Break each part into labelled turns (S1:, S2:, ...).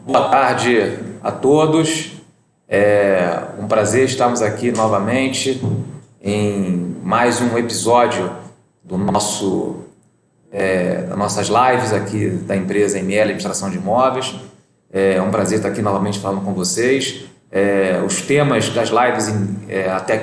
S1: Boa tarde a todos. É um prazer estarmos aqui novamente em mais um episódio do das nossas lives aqui da empresa ML Administração de Imóveis. É um prazer estar aqui novamente falando com vocês. Os temas das lives até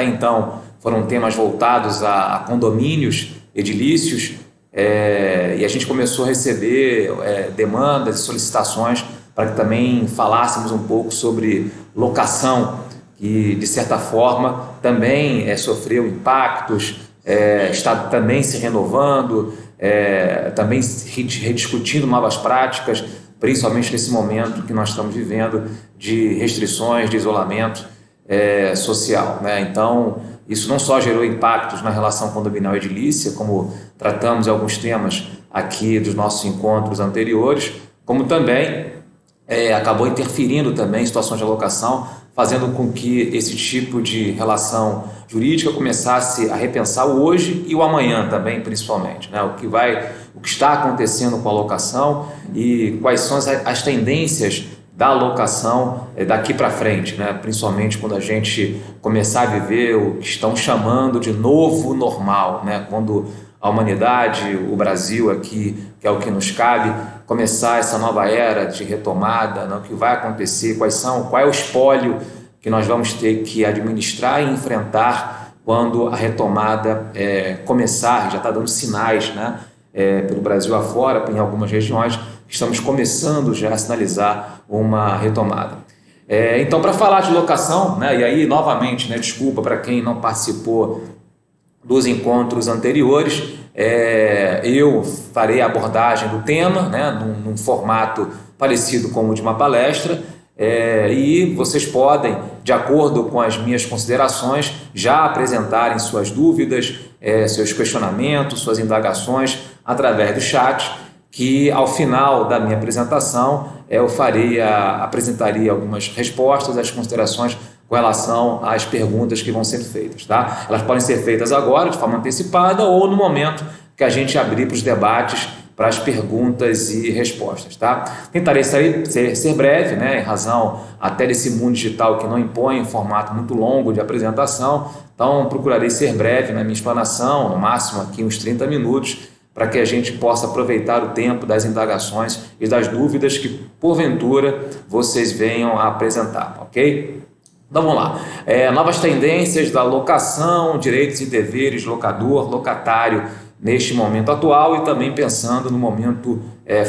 S1: então foram temas voltados a condomínios edilícios. E a gente começou a receber demandas e solicitações para que também falássemos um pouco sobre locação, que de certa forma também sofreu impactos, está também se renovando, também rediscutindo novas práticas, principalmente nesse momento que nós estamos vivendo de restrições, de isolamento social, né? Então, isso não só gerou impactos na relação condominial edilícia, como tratamos em alguns temas aqui dos nossos encontros anteriores, como também acabou interferindo também em situações de alocação, fazendo com que esse tipo de relação jurídica começasse a repensar o hoje e o amanhã também, principalmente, né? O que está acontecendo com a locação e quais são as tendências da alocação daqui para frente, né? Principalmente quando a gente começar a viver o que estão chamando de novo normal, né? Quando a humanidade, o Brasil aqui, que é o que nos cabe, começar essa nova era de retomada, né? O que vai acontecer, qual é o espólio que nós vamos ter que administrar e enfrentar quando a retomada começar, já está dando sinais, né? Pelo Brasil afora, em algumas regiões, estamos começando já a sinalizar uma retomada. Então, para falar de locação, né, e aí novamente, né, desculpa para quem não participou dos encontros anteriores, eu farei a abordagem do tema, né, num formato parecido com o de uma palestra, e vocês podem, de acordo com as minhas considerações, já apresentarem suas dúvidas, seus questionamentos, suas indagações através do chat, que ao final da minha apresentação eu apresentaria algumas respostas às considerações com relação às perguntas que vão ser feitas, tá? Elas podem ser feitas agora, de forma antecipada, ou no momento que a gente abrir para os debates, para as perguntas e respostas, tá? Tentarei ser breve, né, em razão até desse mundo digital que não impõe um formato muito longo de apresentação, então procurarei ser breve na minha explanação, no máximo aqui uns 30 minutos, para que a gente possa aproveitar o tempo das indagações e das dúvidas que, porventura, vocês venham a apresentar, ok? Então, vamos lá. Novas tendências da locação, direitos e deveres, locador, locatário, neste momento atual e também pensando no momento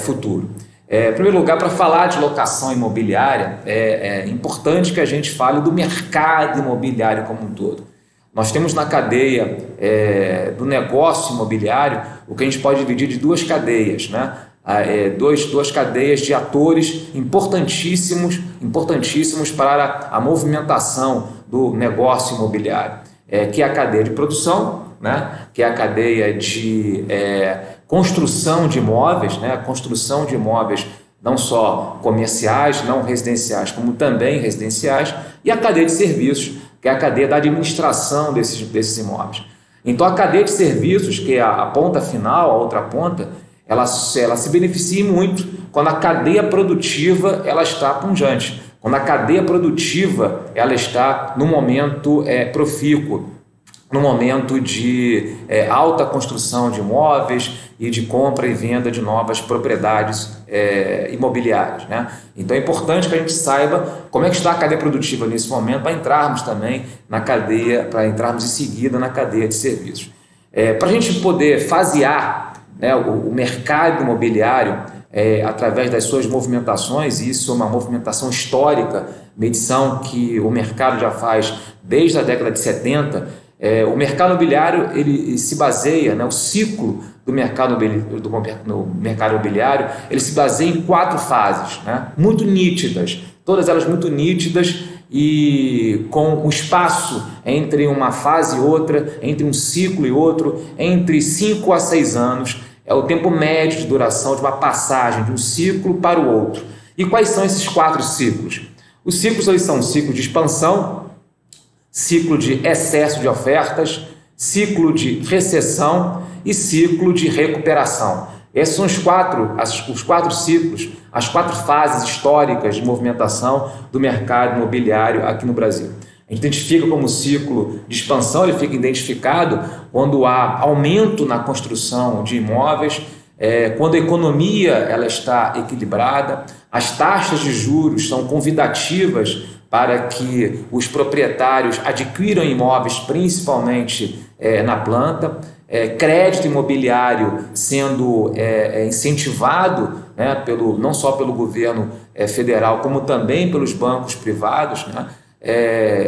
S1: futuro. Em primeiro lugar, para falar de locação imobiliária, é importante que a gente fale do mercado imobiliário como um todo. Nós temos na cadeia do negócio imobiliário o que a gente pode dividir de duas cadeias, né? Duas cadeias de atores importantíssimos para a movimentação do negócio imobiliário, que é a cadeia de produção, né? Que é a cadeia de construção de imóveis, né? Construção de imóveis não só comerciais, não residenciais, como também residenciais, e a cadeia de serviços, que é a cadeia da administração desses imóveis. Então, a cadeia de serviços, que é a ponta final, a outra ponta, ela se beneficia muito quando a cadeia produtiva ela está pujante, quando a cadeia produtiva ela está no momento profícuo, no momento de alta construção de imóveis e de compra e venda de novas propriedades imobiliárias, né? Então é importante que a gente saiba como é que está a cadeia produtiva nesse momento para entrarmos também na cadeia, para entrarmos em seguida na cadeia de serviços. Para a gente poder fasear, né, o mercado imobiliário através das suas movimentações, e isso é uma movimentação histórica, medição que o mercado já faz desde a década de 70, o mercado imobiliário ele se baseia, né, o ciclo do mercado imobiliário, ele se baseia em 4 fases, né, muito nítidas, todas elas muito nítidas e com um espaço entre uma fase e outra, entre um ciclo e outro, entre 5 a 6 anos, é o tempo médio de duração de uma passagem de um ciclo para o outro. E quais são esses 4 ciclos? Os ciclos eles são ciclo de expansão, ciclo de excesso de ofertas, ciclo de recessão e ciclo de recuperação. Esses são os quatro ciclos, as 4 fases históricas de movimentação do mercado imobiliário aqui no Brasil. A gente identifica como ciclo de expansão, ele fica identificado quando há aumento na construção de imóveis, quando a economia ela está equilibrada, as taxas de juros são convidativas para que os proprietários adquiram imóveis, principalmente na planta, crédito imobiliário sendo incentivado, né, não só pelo governo federal, como também pelos bancos privados, né,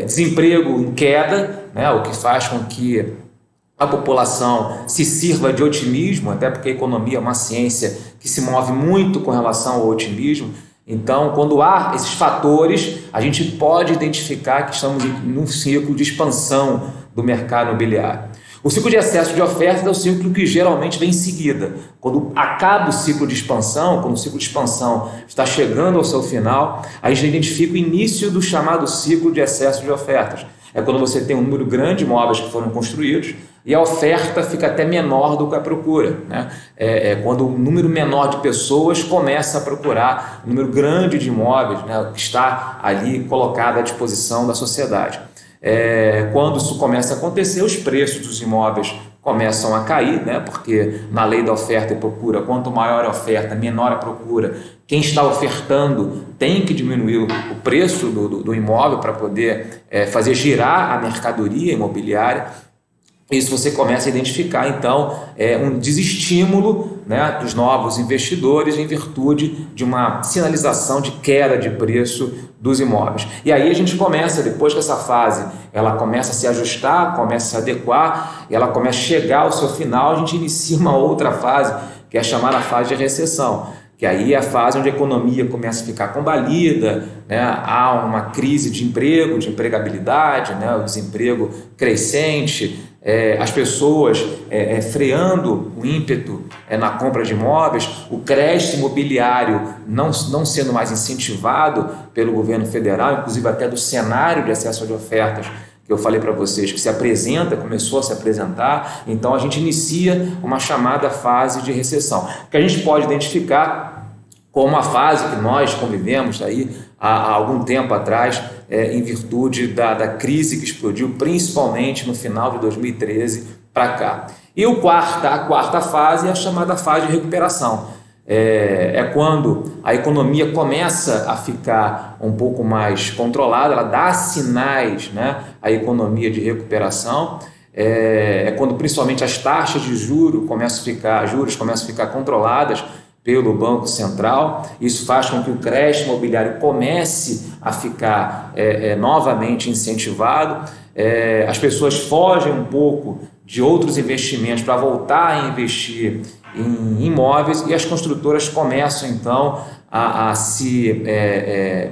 S1: desemprego em queda, né, o que faz com que a população se sirva de otimismo, até porque a economia é uma ciência que se move muito com relação ao otimismo. Então, quando há esses fatores, a gente pode identificar que estamos num ciclo de expansão do mercado imobiliário. O ciclo de excesso de oferta é o ciclo que geralmente vem em seguida. Quando acaba o ciclo de expansão, quando o ciclo de expansão está chegando ao seu final, a gente identifica o início do chamado ciclo de excesso de ofertas. É quando você tem um número grande de imóveis que foram construídos e a oferta fica até menor do que a procura, né? Quando um número menor de pessoas começa a procurar um número grande de imóveis, né, que está ali colocado à disposição da sociedade. Quando isso começa a acontecer, os preços dos imóveis começam a cair, né? Porque na lei da oferta e procura, quanto maior a oferta, menor a procura. Quem está ofertando tem que diminuir o preço do imóvel para poder fazer girar a mercadoria imobiliária. Isso você começa a identificar, então, um desestímulo, né, dos novos investidores em virtude de uma sinalização de queda de preço dos imóveis. E aí a gente começa, depois que essa fase ela começa a se ajustar, começa a se adequar, e ela começa a chegar ao seu final, a gente inicia uma outra fase, que é a chamada fase de recessão, que aí é a fase onde a economia começa a ficar combalida, né? Há uma crise de emprego, de empregabilidade, né? O desemprego crescente, as pessoas freando o ímpeto na compra de imóveis, o crédito imobiliário não sendo mais incentivado pelo governo federal, inclusive até do cenário de excesso de ofertas que eu falei para vocês, que começou a se apresentar. Então a gente inicia uma chamada fase de recessão, que a gente pode identificar como a fase que nós convivemos aí há algum tempo atrás, em virtude da crise que explodiu, principalmente no final de 2013 para cá. E a quarta fase é a chamada fase de recuperação. Quando a economia começa a ficar um pouco mais controlada, ela dá sinais, né, à economia de recuperação, quando principalmente as taxas de juros começam a ficar controladas pelo Banco Central. Isso faz com que o crédito imobiliário comece a ficar novamente incentivado, as pessoas fogem um pouco de outros investimentos para voltar a investir em imóveis e as construtoras começam então a se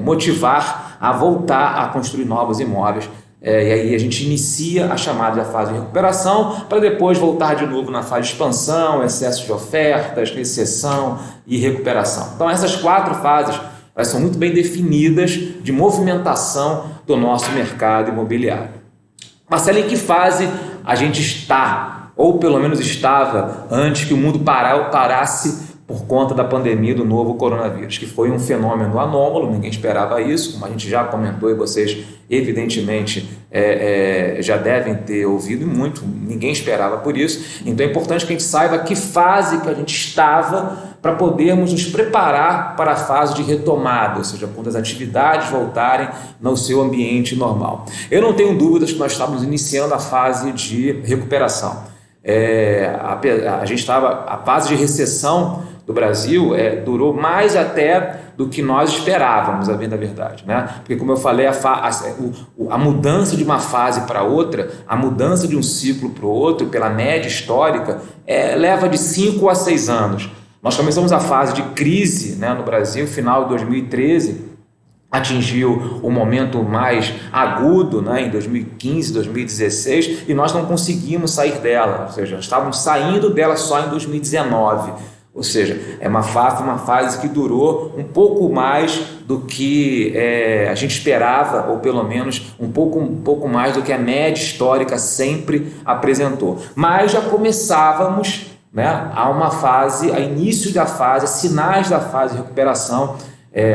S1: motivar a voltar a construir novos imóveis. E aí a gente inicia a chamada fase de recuperação para depois voltar de novo na fase de expansão, excesso de ofertas, recessão e recuperação. Então essas 4 fases elas são muito bem definidas de movimentação do nosso mercado imobiliário. Marcelo, em que fase a gente está, ou pelo menos estava, antes que o mundo parasse por conta da pandemia do novo coronavírus, que foi um fenômeno anômalo, ninguém esperava isso, como a gente já comentou e vocês evidentemente já devem ter ouvido muito, ninguém esperava por isso. Então é importante que a gente saiba que fase que a gente estava para podermos nos preparar para a fase de retomada, ou seja, quando as atividades voltarem no seu ambiente normal. Eu não tenho dúvidas que nós estamos iniciando a fase de recuperação. A fase de recessão do Brasil durou mais até do que nós esperávamos, a bem da verdade, né? Porque, como eu falei, a mudança de uma fase para outra, a mudança de um ciclo para o outro, pela média histórica, leva de 5 a 6 anos. Nós começamos a fase de crise, né, no Brasil, final de 2013, atingiu o momento mais agudo, né, em 2015, 2016, e nós não conseguimos sair dela, ou seja, estávamos saindo dela só em 2019. Ou seja, é uma fase que durou um pouco mais do que a gente esperava, ou pelo menos um pouco mais do que a média histórica sempre apresentou. Mas já começávamos né, há uma fase, a início da fase, sinais da fase de recuperação.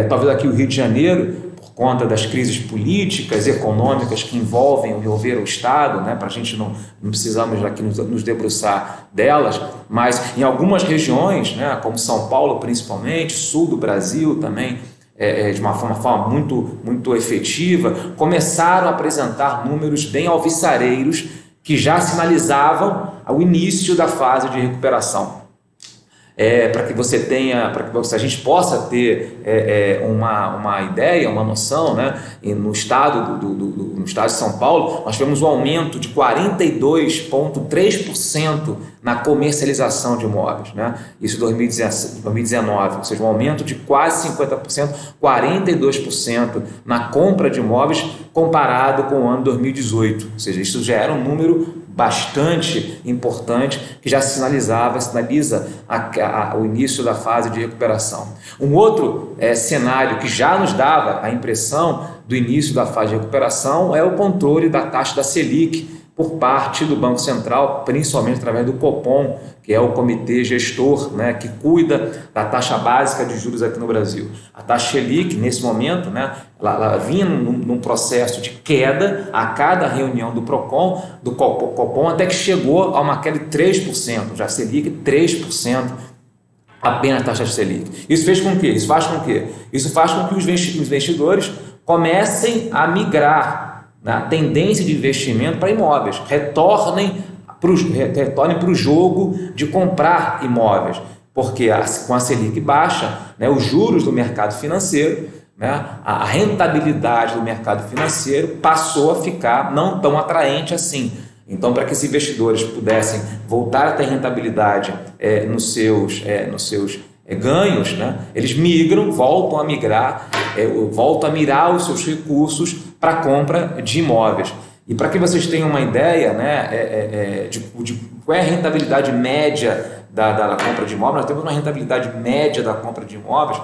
S1: Talvez aqui o Rio de Janeiro, por conta das crises políticas, econômicas que envolveram o Estado, né, para a gente não precisamos aqui nos debruçar delas, mas em algumas regiões, né, como São Paulo principalmente, sul do Brasil também, de uma forma muito, muito efetiva, começaram a apresentar números bem alvissareiros que já sinalizavam o início da fase de recuperação. Para que a gente possa ter uma ideia, uma noção, né? No estado de São Paulo, nós tivemos um aumento de 42,3% na comercialização de imóveis, né? Isso em 2019, ou seja, um aumento de quase 50%, 42% na compra de imóveis comparado com o ano 2018, ou seja, isso já era um número bastante importante que já sinaliza o início da fase de recuperação. Um outro cenário que já nos dava a impressão do início da fase de recuperação é o controle da taxa da Selic por parte do Banco Central, principalmente através do Copom, que é o comitê gestor, né, que cuida da taxa básica de juros aqui no Brasil. A taxa Selic, nesse momento, né, ela vinha num processo de queda a cada reunião do Copom, até que chegou a uma queda de 3%, já Selic 3%, apenas a taxa de Selic. Isso faz com que os investidores comecem a migrar na tendência de investimento para imóveis, retornem para o jogo de comprar imóveis, porque com a Selic baixa, né, os juros do mercado financeiro, né, a rentabilidade do mercado financeiro passou a ficar não tão atraente assim. Então, para que esses investidores pudessem voltar a ter rentabilidade nos seus ganhos, né, eles voltam a migrar, voltam a mirar os seus recursos para a compra de imóveis. E para que vocês tenham uma ideia, né, de qual é a rentabilidade média da compra de imóveis, nós temos uma rentabilidade média da compra de imóveis,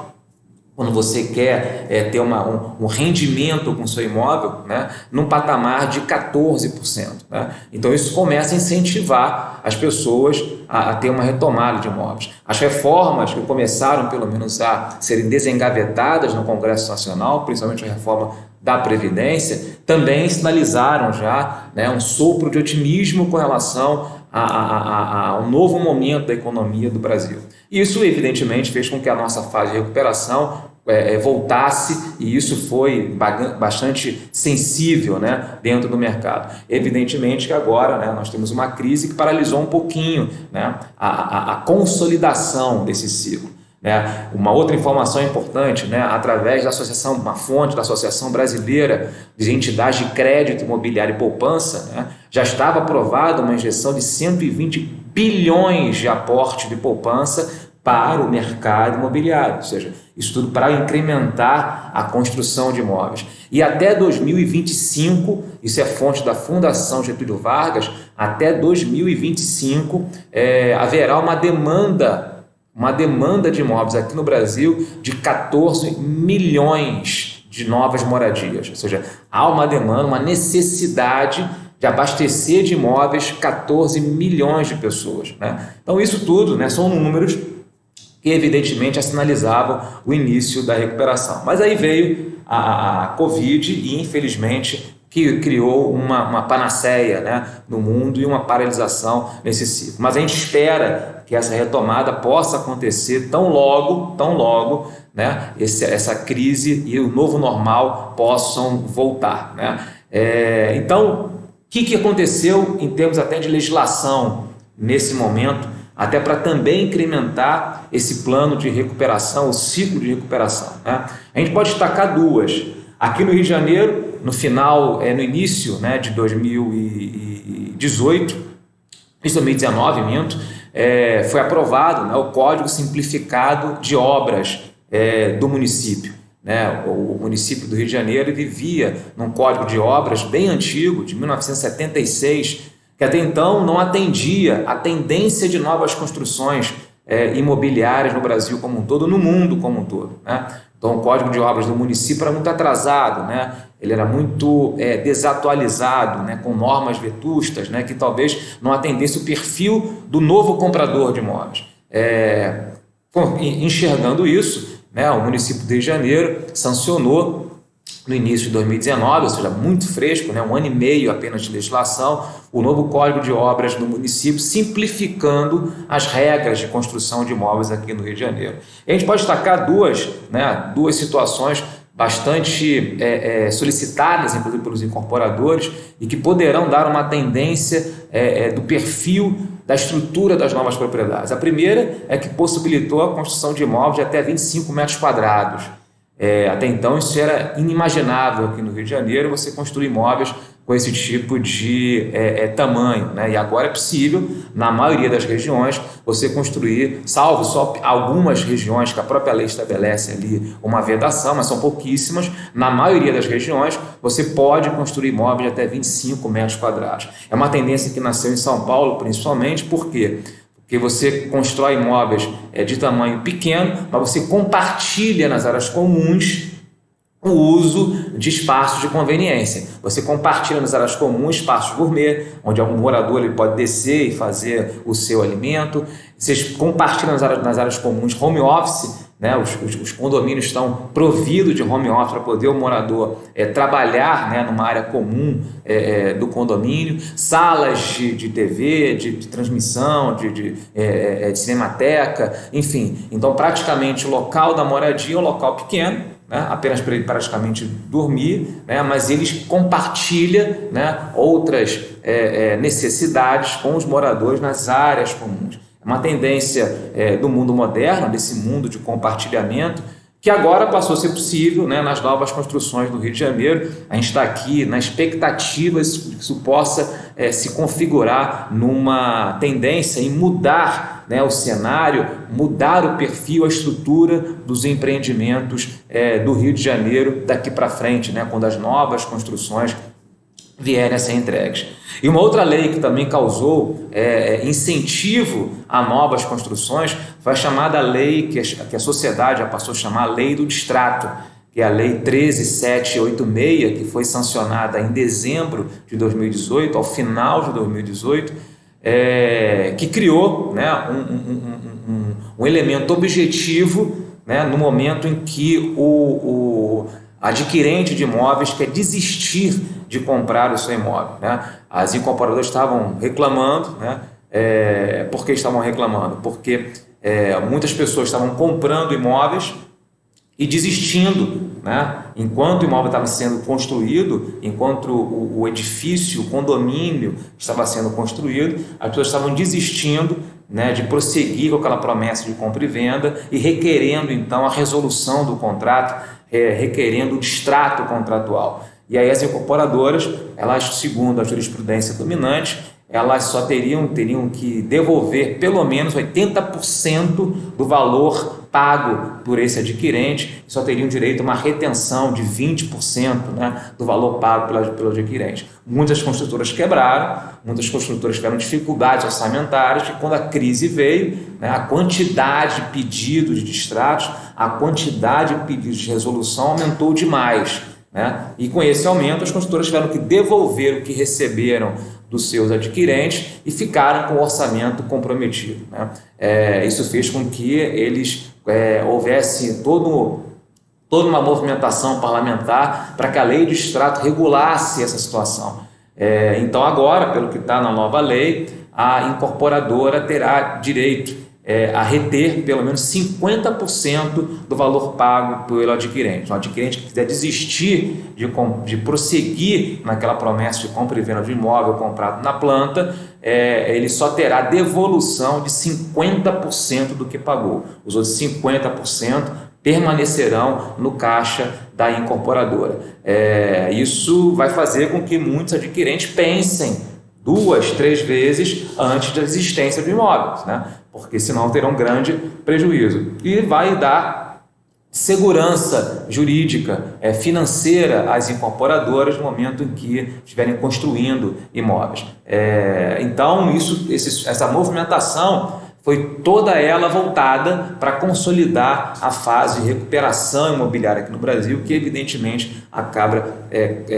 S1: quando você quer ter um rendimento com o seu imóvel, né, num patamar de 14%. Né? Então isso começa a incentivar as pessoas a ter uma retomada de imóveis. As reformas que começaram pelo menos a serem desengavetadas no Congresso Nacional, principalmente a reforma da Previdência, também sinalizaram já, né, um sopro de otimismo com relação a um novo momento da economia do Brasil. Isso, evidentemente, fez com que a nossa fase de recuperação voltasse, e isso foi bastante sensível, né, dentro do mercado. Evidentemente que agora, né, nós temos uma crise que paralisou um pouquinho, né, a consolidação desse ciclo. Né? Uma outra informação importante, né, através uma fonte da Associação Brasileira de Entidades de Crédito Imobiliário e Poupança, né, já estava aprovada uma injeção de 120 bilhões de aporte de poupança para o mercado imobiliário, ou seja, isso tudo para incrementar a construção de imóveis. E até 2025, isso é fonte da Fundação Getúlio Vargas, até 2025 haverá uma demanda de imóveis aqui no Brasil de 14 milhões de novas moradias, ou seja, há uma demanda, uma necessidade de abastecer de imóveis 14 milhões de pessoas. Né? Então isso tudo, né, são números que evidentemente sinalizavam o início da recuperação. Mas aí veio a Covid e infelizmente que criou uma panaceia, né, no mundo e uma paralisação nesse ciclo. Mas a gente espera que essa retomada possa acontecer tão logo, né, essa crise e o novo normal possam voltar. Né? Então, o que aconteceu em termos até de legislação nesse momento, até para também incrementar esse plano de recuperação, o ciclo de recuperação? Né? A gente pode destacar duas. Aqui no Rio de Janeiro, no início, né, de 2019, foi aprovado, né, o Código Simplificado de Obras do município. Né? O município do Rio de Janeiro vivia num código de obras bem antigo, de 1976, que até então não atendia a tendência de novas construções imobiliárias no Brasil como um todo, no mundo como um todo, né? Então, o Código de Obras do município era muito atrasado, né? Ele era muito desatualizado, né? Com normas vetustas, né? Que talvez não atendesse o perfil do novo comprador de imóveis. Enxergando isso, né? O município de Rio de Janeiro sancionou no início de 2019, ou seja, muito fresco, né? 1 ano e meio apenas de legislação, o novo Código de Obras do município, simplificando as regras de construção de imóveis aqui no Rio de Janeiro. E a gente pode destacar duas situações bastante solicitadas, inclusive pelos incorporadores, e que poderão dar uma tendência do perfil da estrutura das novas propriedades. A primeira é que possibilitou a construção de imóveis de até 25 metros quadrados. Até então isso era inimaginável aqui no Rio de Janeiro, você construir imóveis com esse tipo de tamanho, né? E agora é possível, na maioria das regiões, você construir, salvo só algumas regiões que a própria lei estabelece ali uma vedação, mas são pouquíssimas, na maioria das regiões você pode construir imóveis de até 25 metros quadrados. É uma tendência que nasceu em São Paulo, principalmente, por quê? Porque você constrói imóveis de tamanho pequeno, mas você compartilha nas áreas comuns o uso de espaços de conveniência. Você compartilha nas áreas comuns espaços gourmet, onde algum morador ele pode descer e fazer o seu alimento. Vocês compartilham nas áreas comuns home office, né? Os condomínios estão providos de home office para poder o morador trabalhar, né, numa área comum do condomínio, salas de TV, de transmissão, de cinemateca, enfim. Então, praticamente, o local da moradia é um local pequeno, né, apenas para ele praticamente dormir, né, mas eles compartilham, né, outras necessidades com os moradores nas áreas comuns. É uma tendência do mundo moderno, desse mundo de compartilhamento, que agora passou a ser possível, né, nas novas construções do Rio de Janeiro. A gente está aqui na expectativa de que isso possa se configurar numa tendência em mudar, né, o cenário, mudar o perfil, a estrutura dos empreendimentos do Rio de Janeiro daqui para frente, né, quando as novas construções vierem a ser entregues. E uma outra lei que também causou incentivo a novas construções foi a chamada lei que a sociedade já passou a chamar Lei do Distrato, que é a Lei 13.786, que foi sancionada em dezembro de 2018, ao final de 2018, que criou, né, um elemento objetivo, né, no momento em que o adquirente de imóveis quer desistir de comprar o seu imóvel, né? As incorporadoras estavam reclamando, né? Por que estavam reclamando? Porque muitas pessoas estavam comprando imóveis e desistindo, né? Enquanto o imóvel estava sendo construído, enquanto o edifício, o condomínio estava sendo construído, as pessoas estavam desistindo, né, de prosseguir com aquela promessa de compra e venda e requerendo então a resolução do contrato, requerendo o distrato contratual. E aí as incorporadoras, elas, segundo a jurisprudência dominante, elas só teriam que devolver pelo menos 80% do valor pago por esse adquirente, só teriam direito a uma retenção de 20%, né, do valor pago pelo adquirente. Muitas construtoras quebraram, muitas construtoras tiveram dificuldades orçamentárias, e quando a crise veio, né, a quantidade de pedidos de distratos, a quantidade de pedidos de resolução aumentou demais, né? E com esse aumento as construtoras tiveram que devolver o que receberam dos seus adquirentes e ficaram com o orçamento comprometido, né? Isso fez com que houvesse toda uma movimentação parlamentar para que a lei de distrato regulasse essa situação. Então agora, pelo que está na nova lei, a incorporadora terá direito a reter pelo menos 50% do valor pago pelo adquirente. O adquirente que quiser desistir de prosseguir naquela promessa de compra e venda de imóvel comprado na planta, ele só terá devolução de 50% do que pagou. Os outros 50% permanecerão no caixa da incorporadora. Isso vai fazer com que muitos adquirentes pensem 2, 3 vezes antes da existência do imóvel, né? Porque senão terão um grande prejuízo. E vai dar segurança jurídica, financeira às incorporadoras no momento em que estiverem construindo imóveis. Então, essa movimentação foi toda ela voltada para consolidar a fase de recuperação imobiliária aqui no Brasil, que evidentemente acaba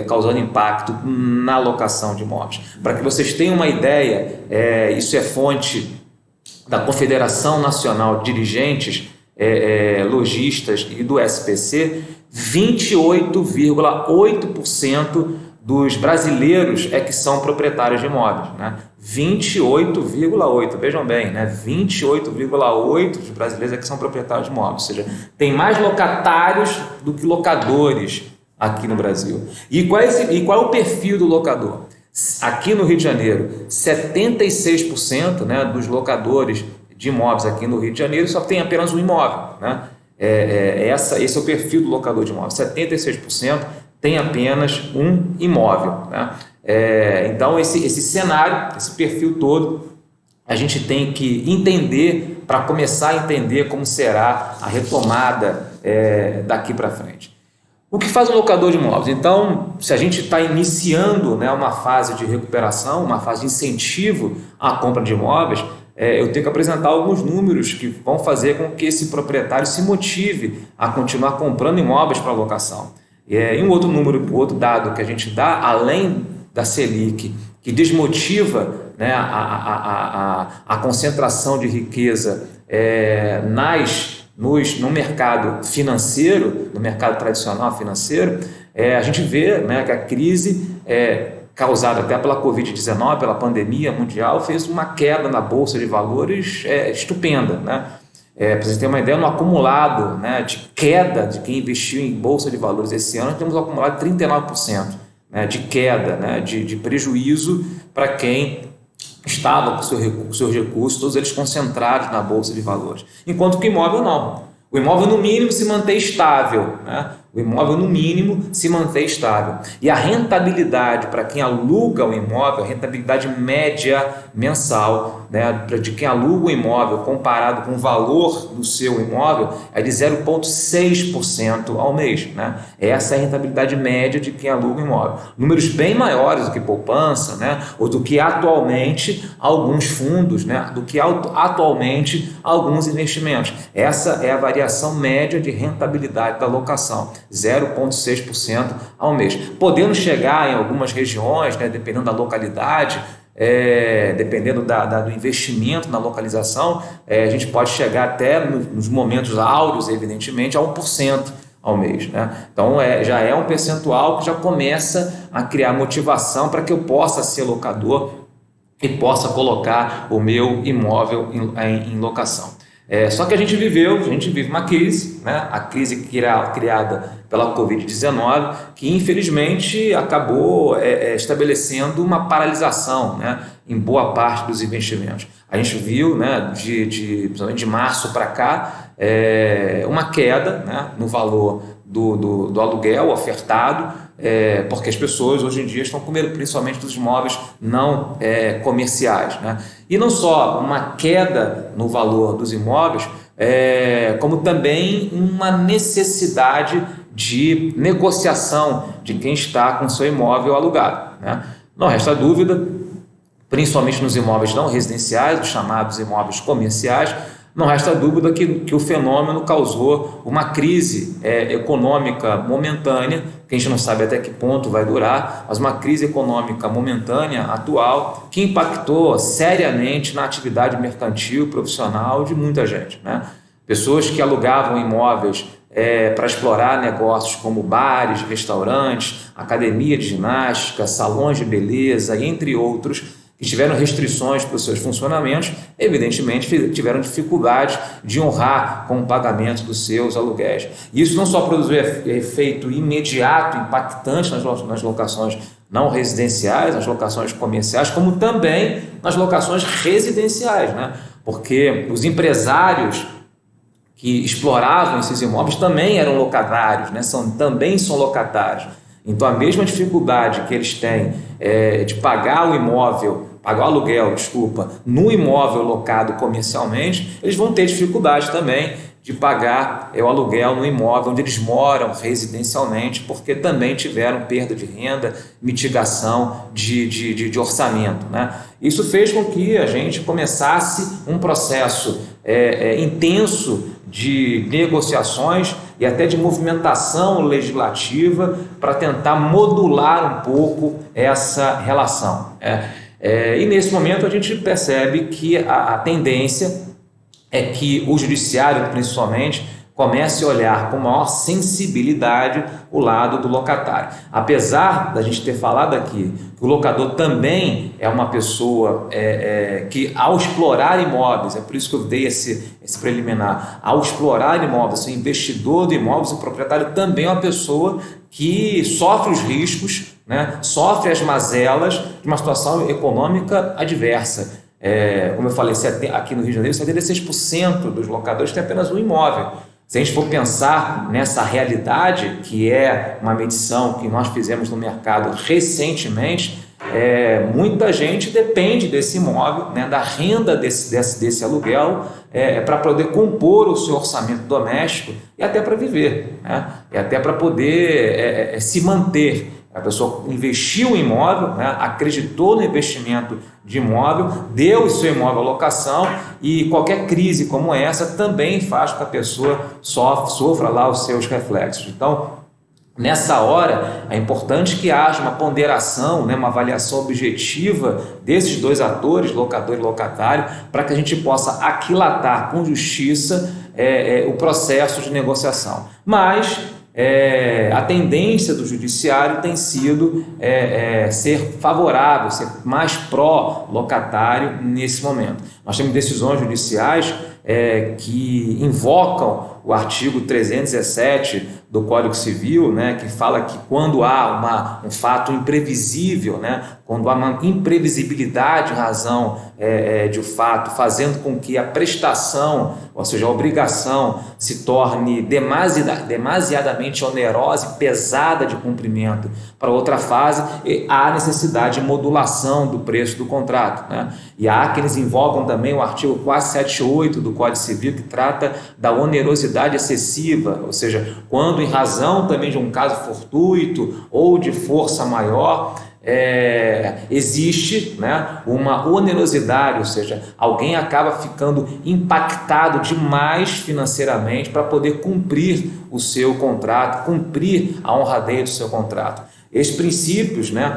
S1: causando impacto na locação de imóveis. Para que vocês tenham uma ideia, isso é fonte da Confederação Nacional de Dirigentes Lojistas e do SPC, 28,8% dos brasileiros que são proprietários de imóveis, né? 28,8%, vejam bem, né? 28,8% dos brasileiros que são proprietários de imóveis, ou seja, tem mais locatários do que locadores aqui no Brasil. E qual é o perfil do locador? Aqui no Rio de Janeiro, 76%, né, dos locadores de imóveis aqui no Rio de Janeiro só tem apenas um imóvel, né? Esse é o perfil do locador de imóveis, 76% tem apenas um imóvel, né? Então esse cenário, esse perfil todo, a gente tem que entender para começar a entender como será a retomada daqui para frente. O que faz um locador de imóveis? Então, se a gente está iniciando, né, uma fase de recuperação, uma fase de incentivo à compra de imóveis, eu tenho que apresentar alguns números que vão fazer com que esse proprietário se motive a continuar comprando imóveis para locação. E um outro dado que a gente dá, além da Selic, que desmotiva, né, a concentração de riqueza no mercado financeiro, no mercado tradicional financeiro, a gente vê, né, que a crise causada até pela Covid-19, pela pandemia mundial, fez uma queda na Bolsa de Valores estupenda, né? Para vocês terem uma ideia, no acumulado, né, de queda de quem investiu em Bolsa de Valores esse ano, temos um acumulado de 39%, né, de queda, né, de prejuízo para quem estava com seus recursos, todos eles concentrados na Bolsa de Valores. Enquanto que o imóvel não. O imóvel, no mínimo, se mantém estável, né? O imóvel, no mínimo, se mantém estável. E a rentabilidade para quem aluga o imóvel, a rentabilidade média mensal, né, de quem aluga o imóvel comparado com o valor do seu imóvel é de 0,6% ao mês, né? Essa é a rentabilidade média de quem aluga o imóvel. Números bem maiores do que poupança, né, ou do que atualmente alguns fundos, né, do que atualmente alguns investimentos. Essa é a variação média de rentabilidade da locação. 0,6% ao mês. Podendo chegar em algumas regiões, né, dependendo da localidade, dependendo do investimento na localização, a gente pode chegar até nos momentos áureos, evidentemente, a 1% ao mês, né? Então já é um percentual que já começa a criar motivação para que eu possa ser locador e possa colocar o meu imóvel em locação. Só que a gente vive uma crise, né? A crise criada pela Covid-19, que infelizmente acabou estabelecendo uma paralisação, né, em boa parte dos investimentos. A gente viu, né, principalmente de março para cá, uma queda, né, no valor do aluguel ofertado, porque as pessoas hoje em dia estão com medo, principalmente dos imóveis não comerciais, né? E não só uma queda no valor dos imóveis, como também uma necessidade de negociação de quem está com seu imóvel alugado, né? Não resta dúvida, principalmente nos imóveis não residenciais, os chamados imóveis comerciais, não resta dúvida que o fenômeno causou uma crise econômica momentânea, que a gente não sabe até que ponto vai durar, mas uma crise econômica momentânea, atual, que impactou seriamente na atividade mercantil profissional de muita gente, né? Pessoas que alugavam imóveis para explorar negócios como bares, restaurantes, academia de ginástica, salões de beleza, entre outros, que tiveram restrições para os seus funcionamentos, evidentemente tiveram dificuldade de honrar com o pagamento dos seus aluguéis. Isso não só produziu efeito imediato, impactante nas locações não residenciais, nas locações comerciais, como também nas locações residenciais, né? Porque os empresários que exploravam esses imóveis também eram locatários, né? Também são locatários. Então, a mesma dificuldade que eles têm de pagar o aluguel, no imóvel locado comercialmente, eles vão ter dificuldade também de pagar o aluguel no imóvel onde eles moram residencialmente, porque também tiveram perda de renda, mitigação de orçamento, né? Isso fez com que a gente começasse um processo intenso de negociações e até de movimentação legislativa para tentar modular um pouco essa relação. E nesse momento a gente percebe que a tendência é que o judiciário, principalmente, comece a olhar com maior sensibilidade o lado do locatário. Apesar da gente ter falado aqui que o locador também é uma pessoa que, ao explorar imóveis, é por isso que eu dei esse preliminar, ao explorar imóveis, o investidor de imóveis, o proprietário também é uma pessoa que sofre os riscos, né? Sofre as mazelas de uma situação econômica adversa. Como eu falei, aqui no Rio de Janeiro, 76% dos locadores têm apenas um imóvel. Se a gente for pensar nessa realidade, que é uma medição que nós fizemos no mercado recentemente, muita gente depende desse imóvel, né, da renda desse aluguel, para poder compor o seu orçamento doméstico e até para viver, né, e até para poder se manter. A pessoa investiu em imóvel, né, acreditou no investimento de imóvel, deu o seu imóvel à locação, e qualquer crise como essa também faz com que a pessoa sofra lá os seus reflexos. Então, nessa hora, é importante que haja uma ponderação, né, uma avaliação objetiva desses dois atores, locador e locatário, para que a gente possa aquilatar com justiça o processo de negociação. Mas a tendência do judiciário tem sido ser favorável, ser mais pró-locatário nesse momento. Nós temos decisões judiciais que invocam o artigo 317 do Código Civil, né, que fala que quando há um fato imprevisível, né, quando há uma imprevisibilidade em razão de um fato, fazendo com que a prestação, ou seja, a obrigação, se torne demasiadamente onerosa e pesada de cumprimento para outra fase, há necessidade de modulação do preço do contrato, né? E há quienes invocam também o artigo 478 do Código Civil, que trata da onerosidade excessiva, ou seja, quando em razão também de um caso fortuito ou de força maior, existe, né, uma onerosidade, ou seja, alguém acaba ficando impactado demais financeiramente para poder cumprir o seu contrato, cumprir a honradez do seu contrato. Esses princípios, né,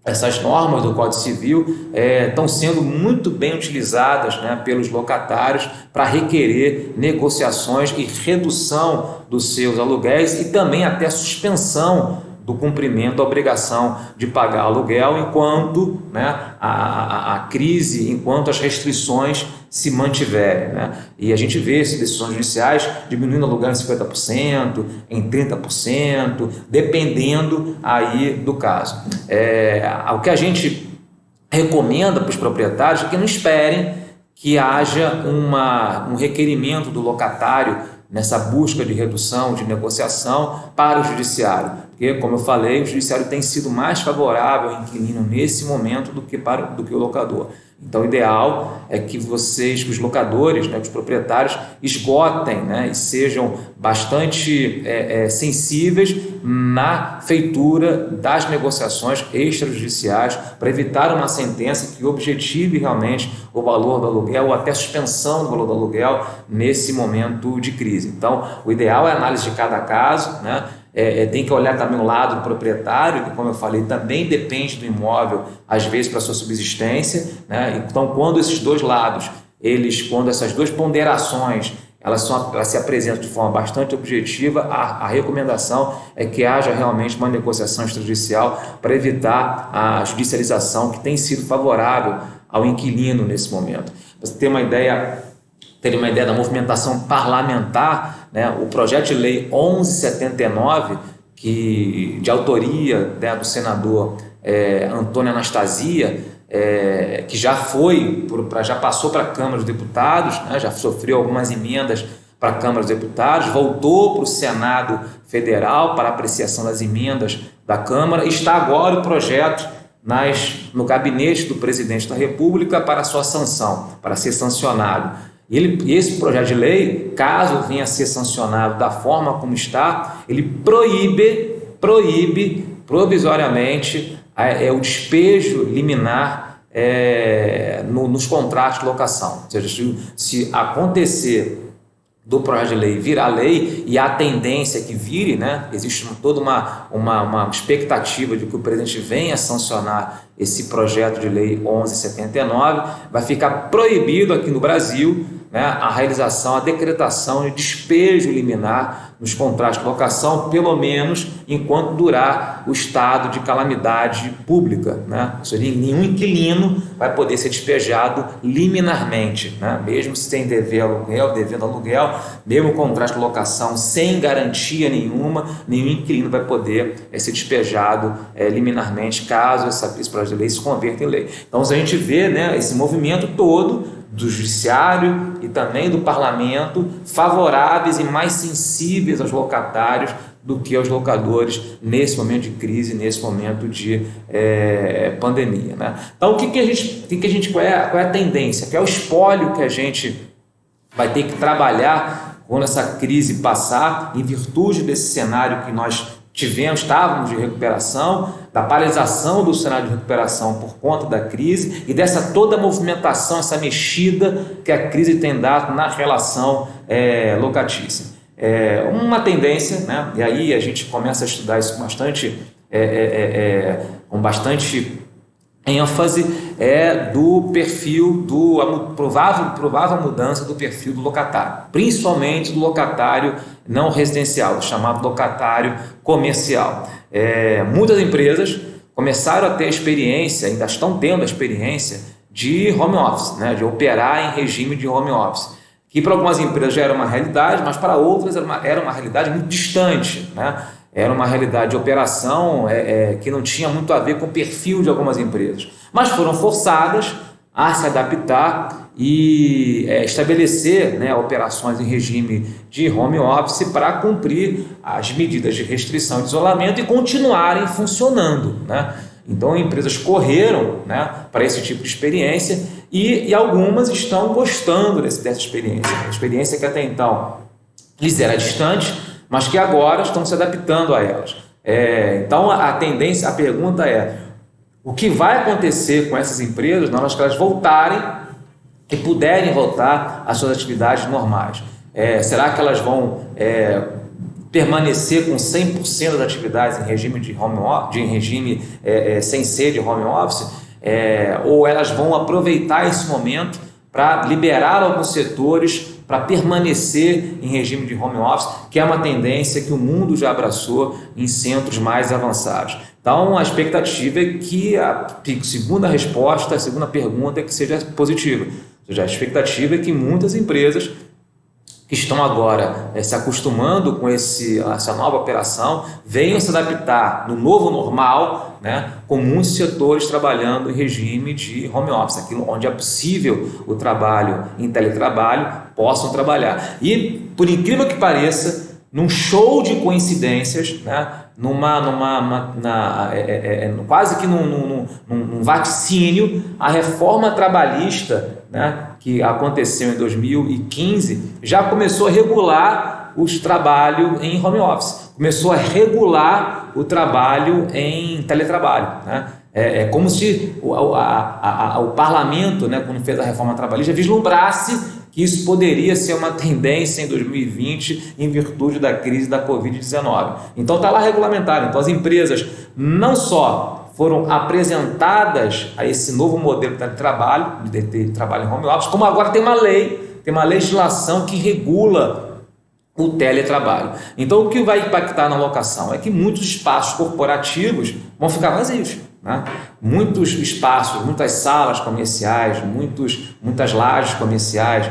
S1: essas normas do Código Civil estão sendo muito bem utilizadas, né, pelos locatários para requerer negociações e redução dos seus aluguéis e também até suspensão do cumprimento da obrigação de pagar aluguel enquanto, né, a crise, enquanto as restrições se mantiverem, né? E a gente vê essas decisões judiciais diminuindo aluguel em 50%, em 30%, dependendo aí do caso. O que a gente recomenda para os proprietários é que não esperem que haja um requerimento do locatário nessa busca de redução, de negociação para o judiciário. Porque, como eu falei, o judiciário tem sido mais favorável ao inquilino nesse momento do que o locador. Então, o ideal é que os locadores, né, os proprietários, esgotem, né, e sejam bastante sensíveis na feitura das negociações extrajudiciais para evitar uma sentença que objetive realmente o valor do aluguel ou até suspensão do valor do aluguel nesse momento de crise. Então, o ideal é a análise de cada caso, né? Tem que olhar também o lado do proprietário, que, como eu falei, também depende do imóvel, às vezes, para a sua subsistência, né? Então, quando esses dois lados, quando essas duas ponderações, elas se apresentam de forma bastante objetiva, a recomendação é que haja realmente uma negociação extrajudicial para evitar a judicialização que tem sido favorável ao inquilino nesse momento. Para você ter uma ideia da movimentação parlamentar, né, o projeto de lei 1179, de autoria, né, do senador Antônio Anastasia, que já passou para a Câmara dos Deputados, né, já sofreu algumas emendas para a Câmara dos Deputados, voltou para o Senado Federal para apreciação das emendas da Câmara, e está agora o projeto no gabinete do presidente da República para sua sanção, para ser sancionado. E esse projeto de lei, caso venha a ser sancionado da forma como está, ele proíbe provisoriamente o despejo liminar nos contratos de locação. Ou seja, se acontecer do projeto de lei virar lei, e a tendência é que vire, né? Existe toda uma expectativa de que o presidente venha a sancionar esse projeto de lei 1179, vai ficar proibido aqui no Brasil, né, a realização, a decretação de despejo liminar nos contratos de locação, pelo menos enquanto durar o estado de calamidade pública, né? Ou seja, nenhum inquilino vai poder ser despejado liminarmente, né? Mesmo se tem devendo aluguel, mesmo contrato de locação sem garantia nenhuma, nenhum inquilino vai poder ser despejado liminarmente, caso esse projeto de lei se converta em lei. Então, se a gente vê, né, esse movimento todo do judiciário e também do parlamento favoráveis e mais sensíveis aos locatários do que aos locadores nesse momento de crise, nesse momento de pandemia, né? Então, qual é a tendência? Qual é o espólio que a gente vai ter que trabalhar quando essa crise passar, em virtude desse cenário que nós estávamos de recuperação, da paralisação do cenário de recuperação por conta da crise e dessa toda movimentação, essa mexida que a crise tem dado na relação locatícia. Uma tendência, né? E aí a gente começa a estudar isso com bastante ênfase, do perfil, a provável mudança do perfil do locatário, principalmente do locatário não residencial, chamado locatário comercial. Muitas empresas começaram a ter experiência, ainda estão tendo a experiência de home office, né, de operar em regime de home office, que para algumas empresas já era uma realidade, mas para outras era uma realidade muito distante, né? Era uma realidade de operação que não tinha muito a ver com o perfil de algumas empresas, mas foram forçadas a se adaptar e estabelecer, né, operações em regime de home office para cumprir as medidas de restrição e de isolamento e continuarem funcionando, né? Então, empresas correram, né, para esse tipo de experiência e algumas estão gostando dessa experiência, a experiência que até então lhes era distante, mas que agora estão se adaptando a elas. Então, a pergunta é: o que vai acontecer com essas empresas na hora que elas voltarem e puderem voltar às suas atividades normais? Será que elas vão permanecer com 100% das atividades em regime de home office, em regime sem ser de home office? Ou elas vão aproveitar esse momento para liberar alguns setores para permanecer em regime de home office, que é uma tendência que o mundo já abraçou em centros mais avançados. Então, a expectativa é que a segunda pergunta é que seja positiva. Ou seja, a expectativa é que muitas empresas que estão agora se acostumando com essa nova operação venham se adaptar no novo normal, né, com muitos setores trabalhando em regime de home office, aquilo onde é possível o trabalho em teletrabalho, possam trabalhar. E, por incrível que pareça, num show de coincidências, né, quase que num vaticínio, a reforma trabalhista, né, que aconteceu em 2015, já começou a regular os trabalhos em home office, começou a regular o trabalho em teletrabalho, né? Como se o parlamento, né, quando fez a reforma trabalhista, vislumbrasse que isso poderia ser uma tendência em 2020 em virtude da crise da Covid-19. Então está lá regulamentado. Então as empresas não só foram apresentadas a esse novo modelo de trabalho em home office, como agora tem uma legislação que regula o teletrabalho. Então o que vai impactar na locação é que muitos espaços corporativos vão ficar vazios, né? Muitos espaços, muitas salas comerciais, muitas lajes comerciais,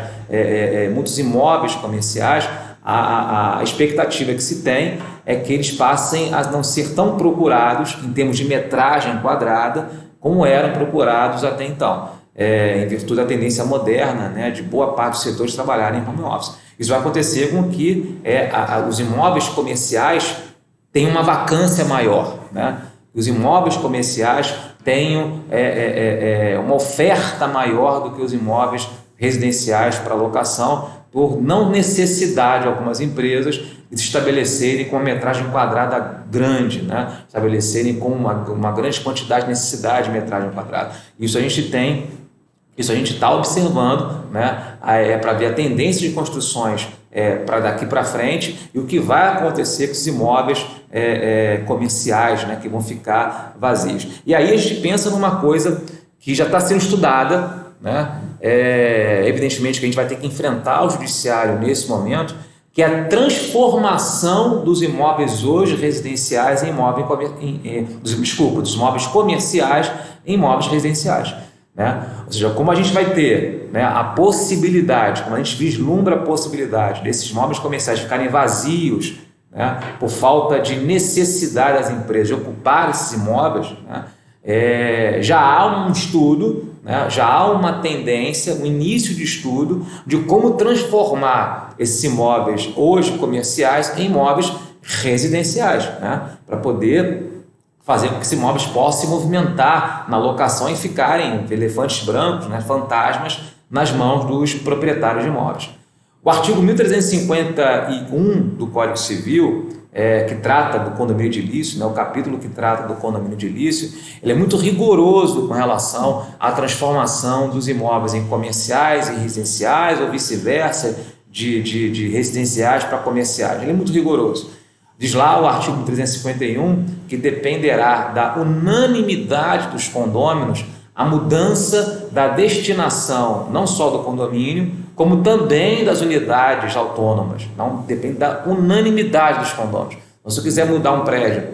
S1: muitos imóveis comerciais, a expectativa que se tem é que eles passem a não ser tão procurados em termos de metragem quadrada como eram procurados até então, em virtude da tendência moderna, né, de boa parte dos setores trabalharem em home office. Isso vai acontecer com que os imóveis comerciais tenham uma vacância maior, né? Os imóveis comerciais tenham uma oferta maior do que os imóveis residenciais para locação, por não necessidade de algumas empresas de se estabelecerem com uma metragem quadrada grande, né? Estabelecerem com uma grande quantidade de necessidade de metragem quadrada. Isso a gente está observando, né? Para ver a tendência de construções para daqui para frente e o que vai acontecer com os imóveis comerciais, né? Que vão ficar vazios. E aí a gente pensa numa coisa que já está sendo estudada, né? Evidentemente que a gente vai ter que enfrentar o judiciário nesse momento, que é a transformação dos imóveis hoje residenciais em imóveis, dos imóveis comerciais em imóveis residenciais, né? Ou seja, como a gente vai ter, né, a possibilidade, como a gente vislumbra a possibilidade desses imóveis comerciais ficarem vazios, né, por falta de necessidade das empresas de ocupar esses imóveis, né, já há um estudo, né, já há uma tendência, um início de estudo de como transformar esses imóveis hoje comerciais em imóveis residenciais, né, para poder fazer com que esses imóveis possam se movimentar na locação e ficarem elefantes brancos, né, fantasmas, nas mãos dos proprietários de imóveis. O artigo 1351 do Código Civil, que trata do condomínio edilício, né, o capítulo que trata do condomínio edilício, ele é muito rigoroso com relação à transformação dos imóveis em comerciais e residenciais, ou vice-versa, de residenciais para comerciais. Ele é muito rigoroso. Diz lá o artigo 351 que dependerá da unanimidade dos condôminos a mudança da destinação, não só do condomínio, como também das unidades autônomas. Não depende da unanimidade dos condôminos. Então, se eu quiser mudar um prédio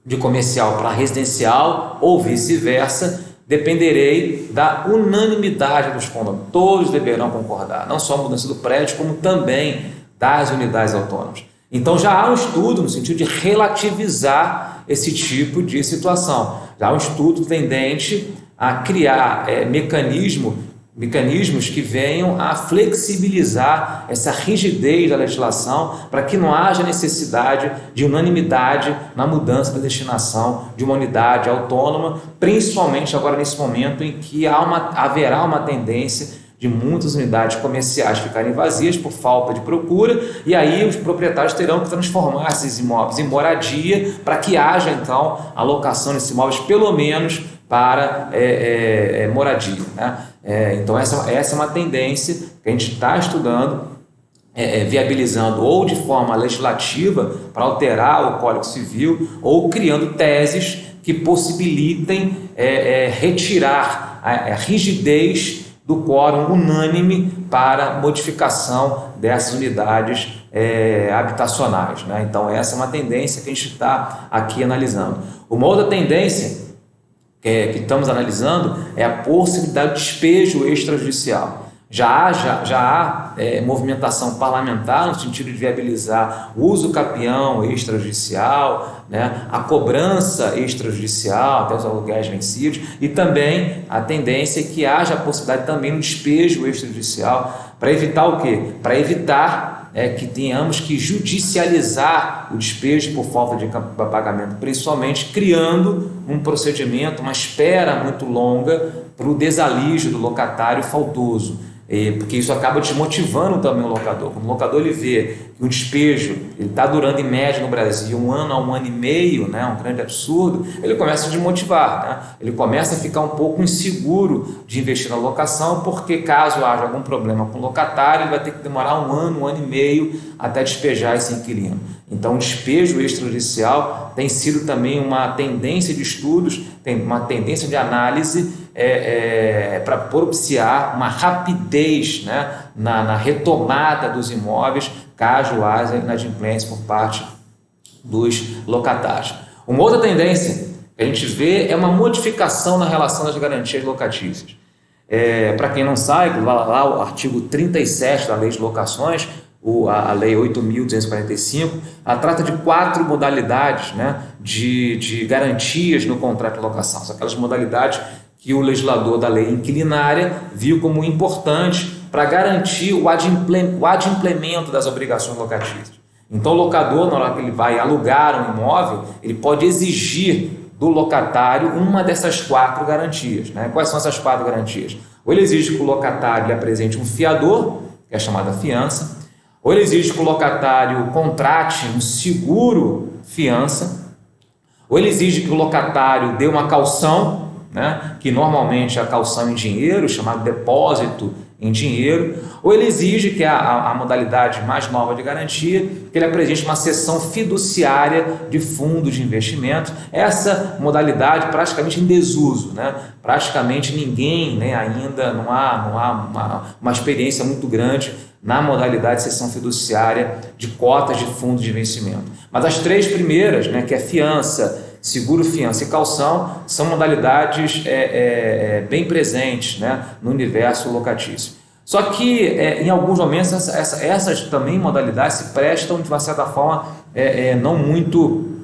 S1: de comercial para residencial ou vice-versa, dependerei da unanimidade dos condôminos. Todos deverão concordar, não só a mudança do prédio, como também das unidades autônomas. Então já há um estudo no sentido de relativizar esse tipo de situação. Já há um estudo tendente a criar mecanismos que venham a flexibilizar essa rigidez da legislação para que não haja necessidade de unanimidade na mudança da destinação de uma unidade autônoma, principalmente agora nesse momento em que haverá uma tendência de muitas unidades comerciais ficarem vazias por falta de procura, e aí os proprietários terão que transformar esses imóveis em moradia para que haja então a locação desses imóveis pelo menos para moradia, né? Então essa é uma tendência que a gente está estudando, viabilizando ou de forma legislativa para alterar o Código Civil ou criando teses que possibilitem retirar a rigidez do quórum unânime para modificação dessas unidades habitacionais, né? Então essa é uma tendência que a gente está aqui analisando. Uma outra tendência que estamos analisando é a possibilidade de despejo extrajudicial. Já há movimentação parlamentar no sentido de viabilizar o uso capião extrajudicial, né, a cobrança extrajudicial até os aluguéis vencidos, e também a tendência é que haja a possibilidade também do despejo extrajudicial para evitar o quê? Para evitar que tenhamos que judicializar o despejo por falta de pagamento, principalmente criando um procedimento, uma espera muito longa para o desalígio do locatário faltoso. Porque isso acaba desmotivando também o locador. Quando o locador ele vê que o despejo está durando em média no Brasil 1 ano a 1 ano e meio, né, um grande absurdo, ele começa a desmotivar, né? Ele começa a ficar um pouco inseguro de investir na locação, porque caso haja algum problema com o locatário, ele vai ter que demorar 1 ano, 1 ano e meio até despejar esse inquilino. Então o despejo extrajudicial tem sido também uma tendência de estudos, tem uma tendência de análise para propiciar uma rapidez, né, na retomada dos imóveis, caso haja inadimplência por parte dos locatários. Uma outra tendência que a gente vê é uma modificação na relação das garantias locatícias. Para quem não sabe, lá o artigo 37 da Lei de Locações, a Lei 8.245, ela trata de 4 modalidades, né, de garantias no contrato de locação. São aquelas modalidades que o legislador da lei inquilinária viu como importante para garantir o adimplemento das obrigações locatícias. Então, o locador, na hora que ele vai alugar um imóvel, ele pode exigir do locatário uma dessas 4 garantias, né? Quais são essas 4 garantias? Ou ele exige que o locatário lhe apresente um fiador, que é a chamada fiança, ou ele exige que o locatário contrate um seguro fiança, ou ele exige que o locatário dê uma caução, né, que normalmente é a caução em dinheiro, chamado depósito em dinheiro, ou ele exige, que é a modalidade mais nova de garantia, que ele apresente uma cessão fiduciária de fundo de investimento. Essa modalidade praticamente em desuso, né? Praticamente ninguém, né, ainda não há uma experiência muito grande na modalidade de cessão fiduciária de cotas de fundo de investimento. Mas as três primeiras, né, que é fiança, seguro, fiança e caução, são modalidades bem presentes, né, no universo locatício. Só que em alguns momentos essas também modalidades se prestam de uma certa forma não muito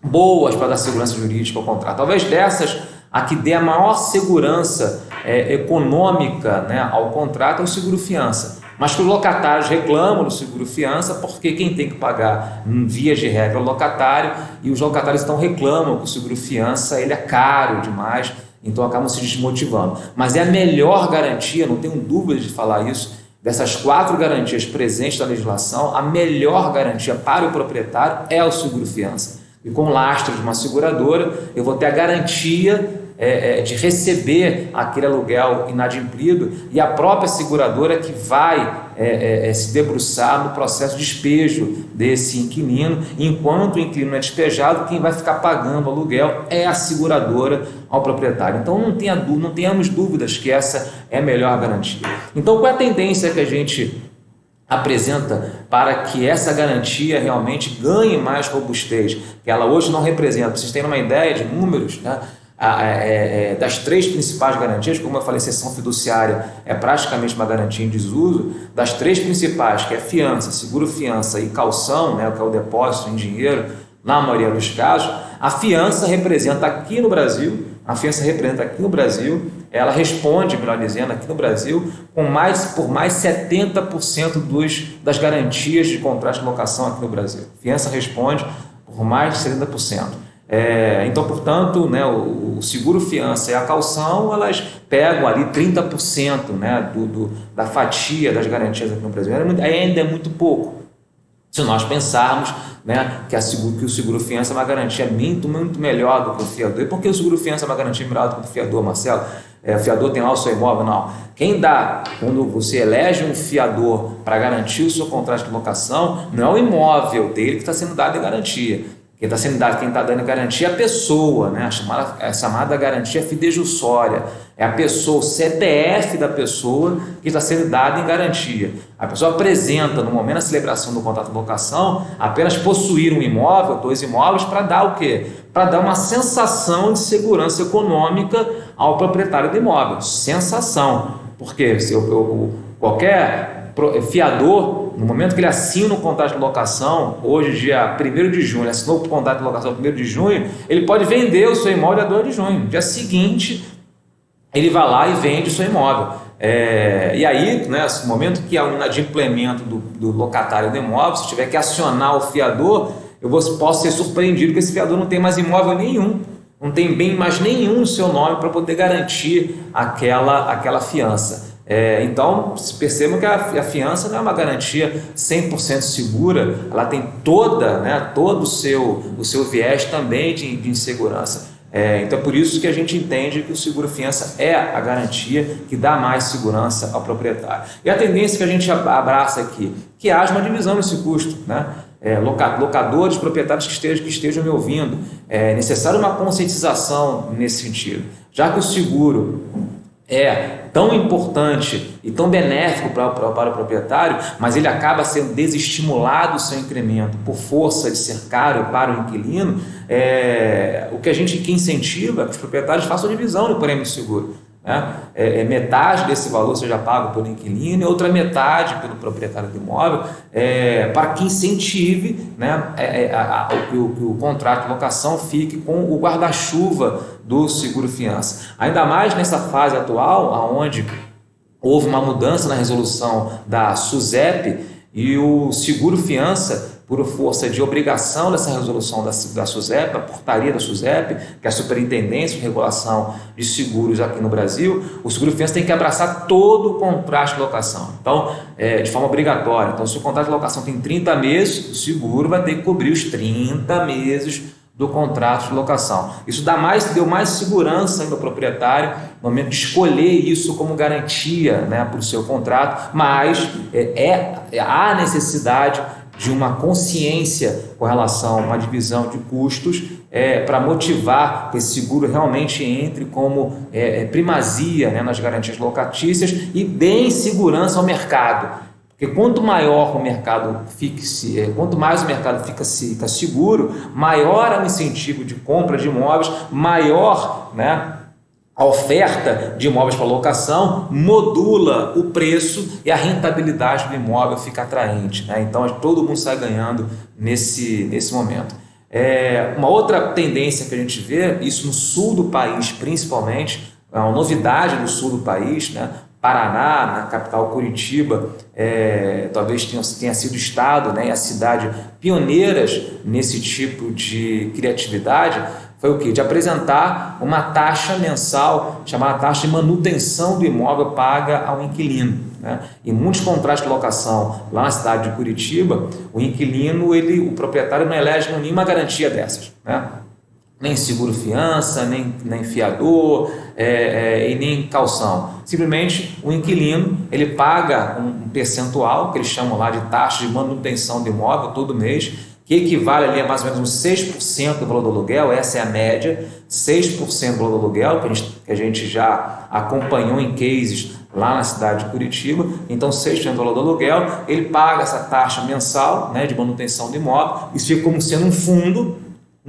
S1: boas para dar segurança jurídica ao contrato. Talvez dessas, a que dê a maior segurança econômica, né, ao contrato é o seguro fiança. Mas que os locatários reclamam do seguro fiança porque quem tem que pagar via de regra é o locatário, e os locatários então reclamam que o seguro fiança ele é caro demais, então acabam se desmotivando. Mas é a melhor garantia, não tenho dúvida de falar isso, dessas 4 garantias presentes na legislação, a melhor garantia para o proprietário é o seguro fiança. E com o lastro de uma seguradora, eu vou ter a garantia de receber aquele aluguel inadimplido, e a própria seguradora que vai se debruçar no processo de despejo desse inquilino. Enquanto o inquilino é despejado, quem vai ficar pagando o aluguel é a seguradora ao proprietário. Então não tenhamos dúvidas que essa é a melhor garantia. Então qual é a tendência que a gente apresenta para que essa garantia realmente ganhe mais robustez, que ela hoje não representa? Para vocês terem uma ideia de números, né? Das 3 principais garantias, como eu falei, cessão fiduciária é praticamente uma garantia em desuso. Das 3 principais, que é fiança, seguro fiança e caução, né, que é o depósito em dinheiro, na maioria dos casos, a fiança representa aqui no Brasil, ela responde, melhor dizendo, aqui no Brasil, por mais 70% das garantias de contrato de locação aqui no Brasil. Fiança responde por mais de 70%. Então, portanto, né, o seguro fiança e a caução, elas pegam ali 30%, né, da fatia das garantias aqui no Brasil. Ainda é muito pouco, se nós pensarmos, né, que o seguro fiança é uma garantia muito, muito melhor do que o fiador. E por que o seguro fiança é uma garantia melhor do que o fiador, Marcelo? O fiador tem lá o seu imóvel? Não. Quem dá, quando você elege um fiador para garantir o seu contrato de locação, não é o imóvel dele que está sendo dado em garantia. Quem está dando garantia é a pessoa, né? A chamada garantia fidejussória. É a pessoa, o CPF da pessoa que está sendo dado em garantia. A pessoa apresenta, no momento da celebração do contrato de locação, apenas possuir um imóvel, 2 imóveis, para dar o quê? Para dar uma sensação de segurança econômica ao proprietário do imóvel. Sensação. Porque qualquer fiador, no momento que ele assina o contrato de locação, hoje, dia 1º de junho, ele assinou o contrato de locação 1º de junho, ele pode vender o seu imóvel dia 2 de junho. No dia seguinte, ele vai lá e vende o seu imóvel. E aí, né, no momento que há um inadimplemento do locatário do imóvel, se tiver que acionar o fiador, posso ser surpreendido que esse fiador não tem mais imóvel nenhum, não tem bem mais nenhum no seu nome para poder garantir aquela fiança. Então, percebam que a fiança não é uma garantia 100% segura, ela tem todo o seu viés também de insegurança. Então é por isso que a gente entende que o seguro fiança é a garantia que dá mais segurança ao proprietário. E a tendência que a gente abraça aqui, que haja uma divisão nesse custo, né? Locadores, proprietários que estejam me ouvindo, é necessário uma conscientização nesse sentido, já que o seguro é tão importante e tão benéfico para o proprietário, mas ele acaba sendo desestimulado o seu incremento por força de ser caro para o inquilino. O que a gente incentiva é que os proprietários façam divisão no prêmio de seguro, né? Metade desse valor seja pago pelo inquilino e outra metade pelo proprietário do imóvel, para que incentive, né, que o contrato de locação fique com o guarda-chuva do seguro fiança. Ainda mais nessa fase atual, onde houve uma mudança na resolução da SUSEP e o seguro fiança por força de obrigação dessa resolução da SUSEP, da portaria da SUSEP, que é a Superintendência de Regulação de Seguros aqui no Brasil, o seguro-fiança tem que abraçar todo o contrato de locação. Então, de forma obrigatória. Então, se o contrato de locação tem 30 meses, o seguro vai ter que cobrir os 30 meses do contrato de locação. Isso deu mais segurança ao proprietário no momento de escolher isso como garantia, né, para o seu contrato, mas há necessidade de uma consciência com relação a uma divisão de custos para motivar que esse seguro realmente entre como primazia, né, nas garantias locatícias e dê segurança ao mercado. Porque quanto maior o mercado quanto mais o mercado fica seguro, maior é o incentivo de compra de imóveis, maior, né, a oferta de imóveis para locação, modula o preço e a rentabilidade do imóvel fica atraente, né? Então todo mundo sai ganhando nesse momento. Uma outra tendência que a gente vê, isso no sul do país principalmente, é uma novidade do sul do país, né? Paraná, na capital Curitiba, talvez tenha sido o estado, né, e a cidade pioneiras nesse tipo de criatividade, foi o quê? De apresentar uma taxa mensal, chamada taxa de manutenção do imóvel paga ao inquilino, né? Em muitos contratos de locação lá na cidade de Curitiba, o inquilino, o proprietário não elege nenhuma garantia dessas, né? Nem seguro-fiança, nem fiador e nem calção. Simplesmente o inquilino ele paga um percentual, que eles chamam lá de taxa de manutenção do imóvel todo mês, que equivale ali a mais ou menos uns 6% do valor do aluguel, essa é a média, 6% do valor do aluguel, que a gente já acompanhou em cases lá na cidade de Curitiba. Então 6% do valor do aluguel, ele paga essa taxa mensal, né, de manutenção do imóvel, isso fica como sendo um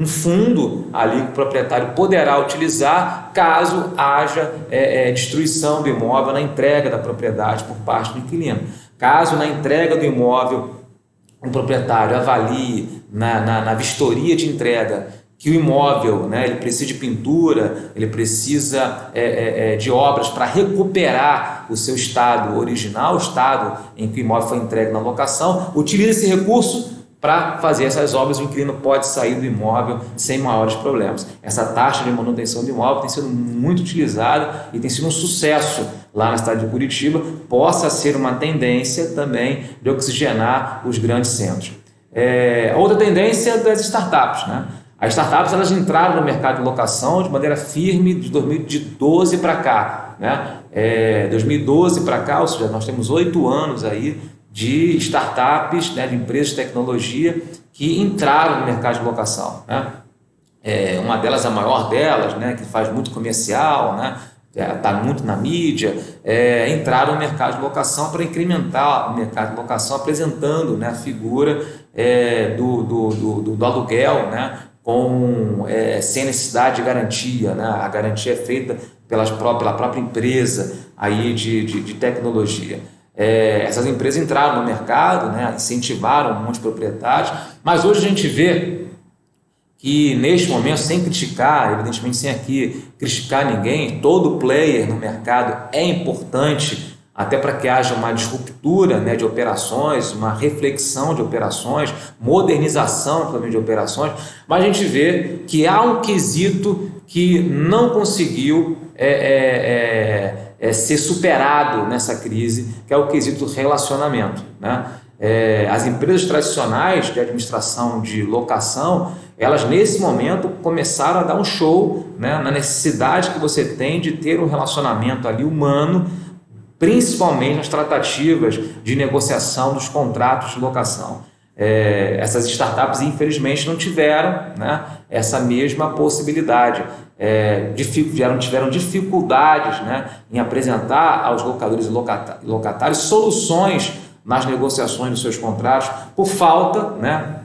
S1: fundo ali que o proprietário poderá utilizar caso haja destruição do imóvel na entrega da propriedade por parte do inquilino. Caso na entrega do imóvel o proprietário avalie na vistoria de entrega que o imóvel, né, ele precisa de pintura, ele precisa de obras para recuperar o seu estado original, o estado em que o imóvel foi entregue na locação, utiliza esse recurso para fazer essas obras, o inquilino pode sair do imóvel sem maiores problemas. Essa taxa de manutenção do imóvel tem sido muito utilizada e tem sido um sucesso lá na cidade de Curitiba, possa ser uma tendência também de oxigenar os grandes centros. Outra tendência é das startups, né? As startups elas entraram no mercado de locação de maneira firme de 2012 para cá, né? 2012 para cá, ou seja, nós temos 8 anos aí de startups, né, de empresas de tecnologia que entraram no mercado de locação, né? Uma delas, a maior delas, né, que faz muito comercial, né, está muito na mídia, entraram no mercado de locação para incrementar o mercado de locação, apresentando, né, a figura do aluguel, né, sem necessidade de garantia, né? A garantia é feita pela própria empresa aí de tecnologia. Essas empresas entraram no mercado, né, incentivaram um monte de proprietários, mas hoje a gente vê que neste momento, sem criticar, evidentemente sem aqui criticar ninguém, todo player no mercado é importante até para que haja uma disruptura, né, de operações, uma reflexão de operações, modernização também de operações, mas a gente vê que há um quesito que não conseguiu ser superado nessa crise, que é o quesito relacionamento, né? As empresas tradicionais de administração de locação, elas nesse momento começaram a dar um show, né, na necessidade que você tem de ter um relacionamento ali humano, principalmente nas tratativas de negociação dos contratos de locação. Essas startups infelizmente não tiveram, né, essa mesma possibilidade, tiveram dificuldades, né, em apresentar aos locadores e locatários soluções nas negociações dos seus contratos por falta, né,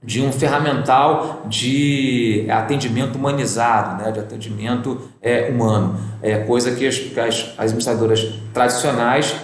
S1: de um ferramental de atendimento humanizado, né, de atendimento humano, coisa que as administradoras tradicionais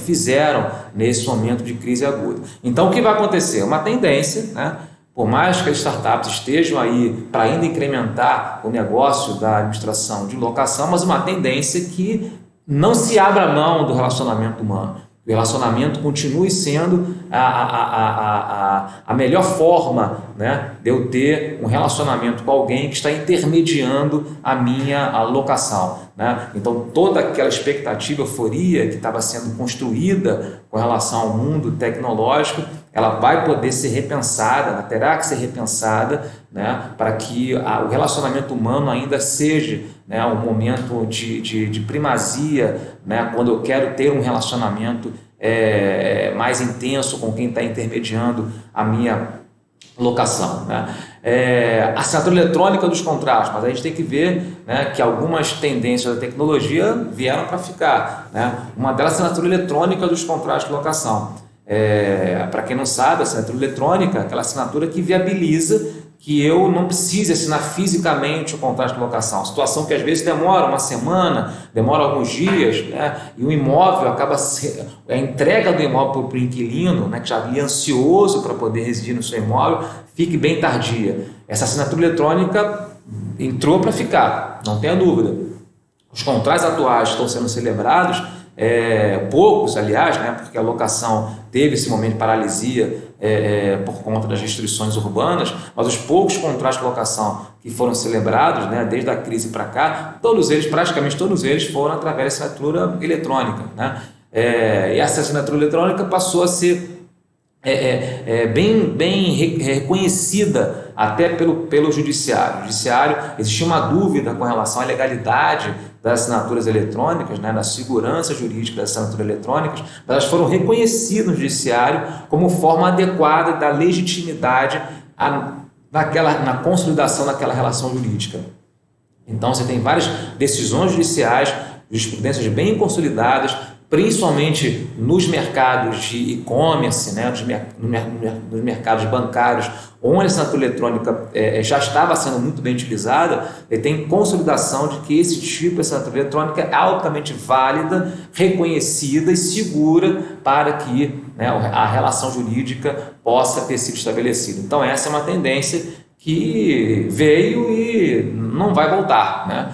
S1: fizeram nesse momento de crise aguda. Então, o que vai acontecer? Uma tendência, né, por mais que as startups estejam aí para ainda incrementar o negócio da administração de locação, mas uma tendência que não se abra mão do relacionamento humano. o relacionamento continue sendo a melhor forma, né, de eu ter um relacionamento com alguém que está intermediando a minha alocação, né? Então toda aquela expectativa, euforia que estava sendo construída com relação ao mundo tecnológico, ela vai poder ser repensada, ela terá que ser repensada, né, para que o relacionamento humano ainda seja, né, um momento de primazia, né, quando eu quero ter um relacionamento mais intenso com quem está intermediando a minha locação, né? A assinatura eletrônica dos contratos, mas a gente tem que ver, né, que algumas tendências da tecnologia vieram para ficar, né? Uma delas é a assinatura eletrônica dos contratos de locação. Para quem não sabe, a assinatura eletrônica é aquela assinatura que viabiliza que eu não precise assinar fisicamente o contrato de locação, situação que às vezes demora uma semana, demora alguns dias, né? E o imóvel acaba a entrega do imóvel para o inquilino, né, que já vinha ansioso para poder residir no seu imóvel, fique bem tardia. Essa assinatura eletrônica entrou para ficar, não tenha dúvida. Os contratos atuais estão sendo celebrados, poucos, aliás, né, porque a locação teve esse momento de paralisia por conta das restrições urbanas, mas os poucos contratos de locação que foram celebrados, né, desde a crise para cá, praticamente todos eles foram através da assinatura eletrônica, né? E essa assinatura eletrônica passou a ser bem reconhecida até pelo judiciário. O judiciário, existia uma dúvida com relação à legalidade das assinaturas eletrônicas, né, da segurança jurídica das assinaturas eletrônicas, mas elas foram reconhecidas no judiciário como forma adequada da legitimidade na consolidação daquela relação jurídica. Então você tem várias decisões judiciais, jurisprudências bem consolidadas, principalmente nos mercados de e-commerce, né, nos mercados bancários, onde a assinatura eletrônica já estava sendo muito bem utilizada, e tem consolidação de que esse tipo de assinatura eletrônica é altamente válida, reconhecida e segura para que, né, a relação jurídica possa ter sido estabelecida. Então essa é uma tendência que veio e não vai voltar, né?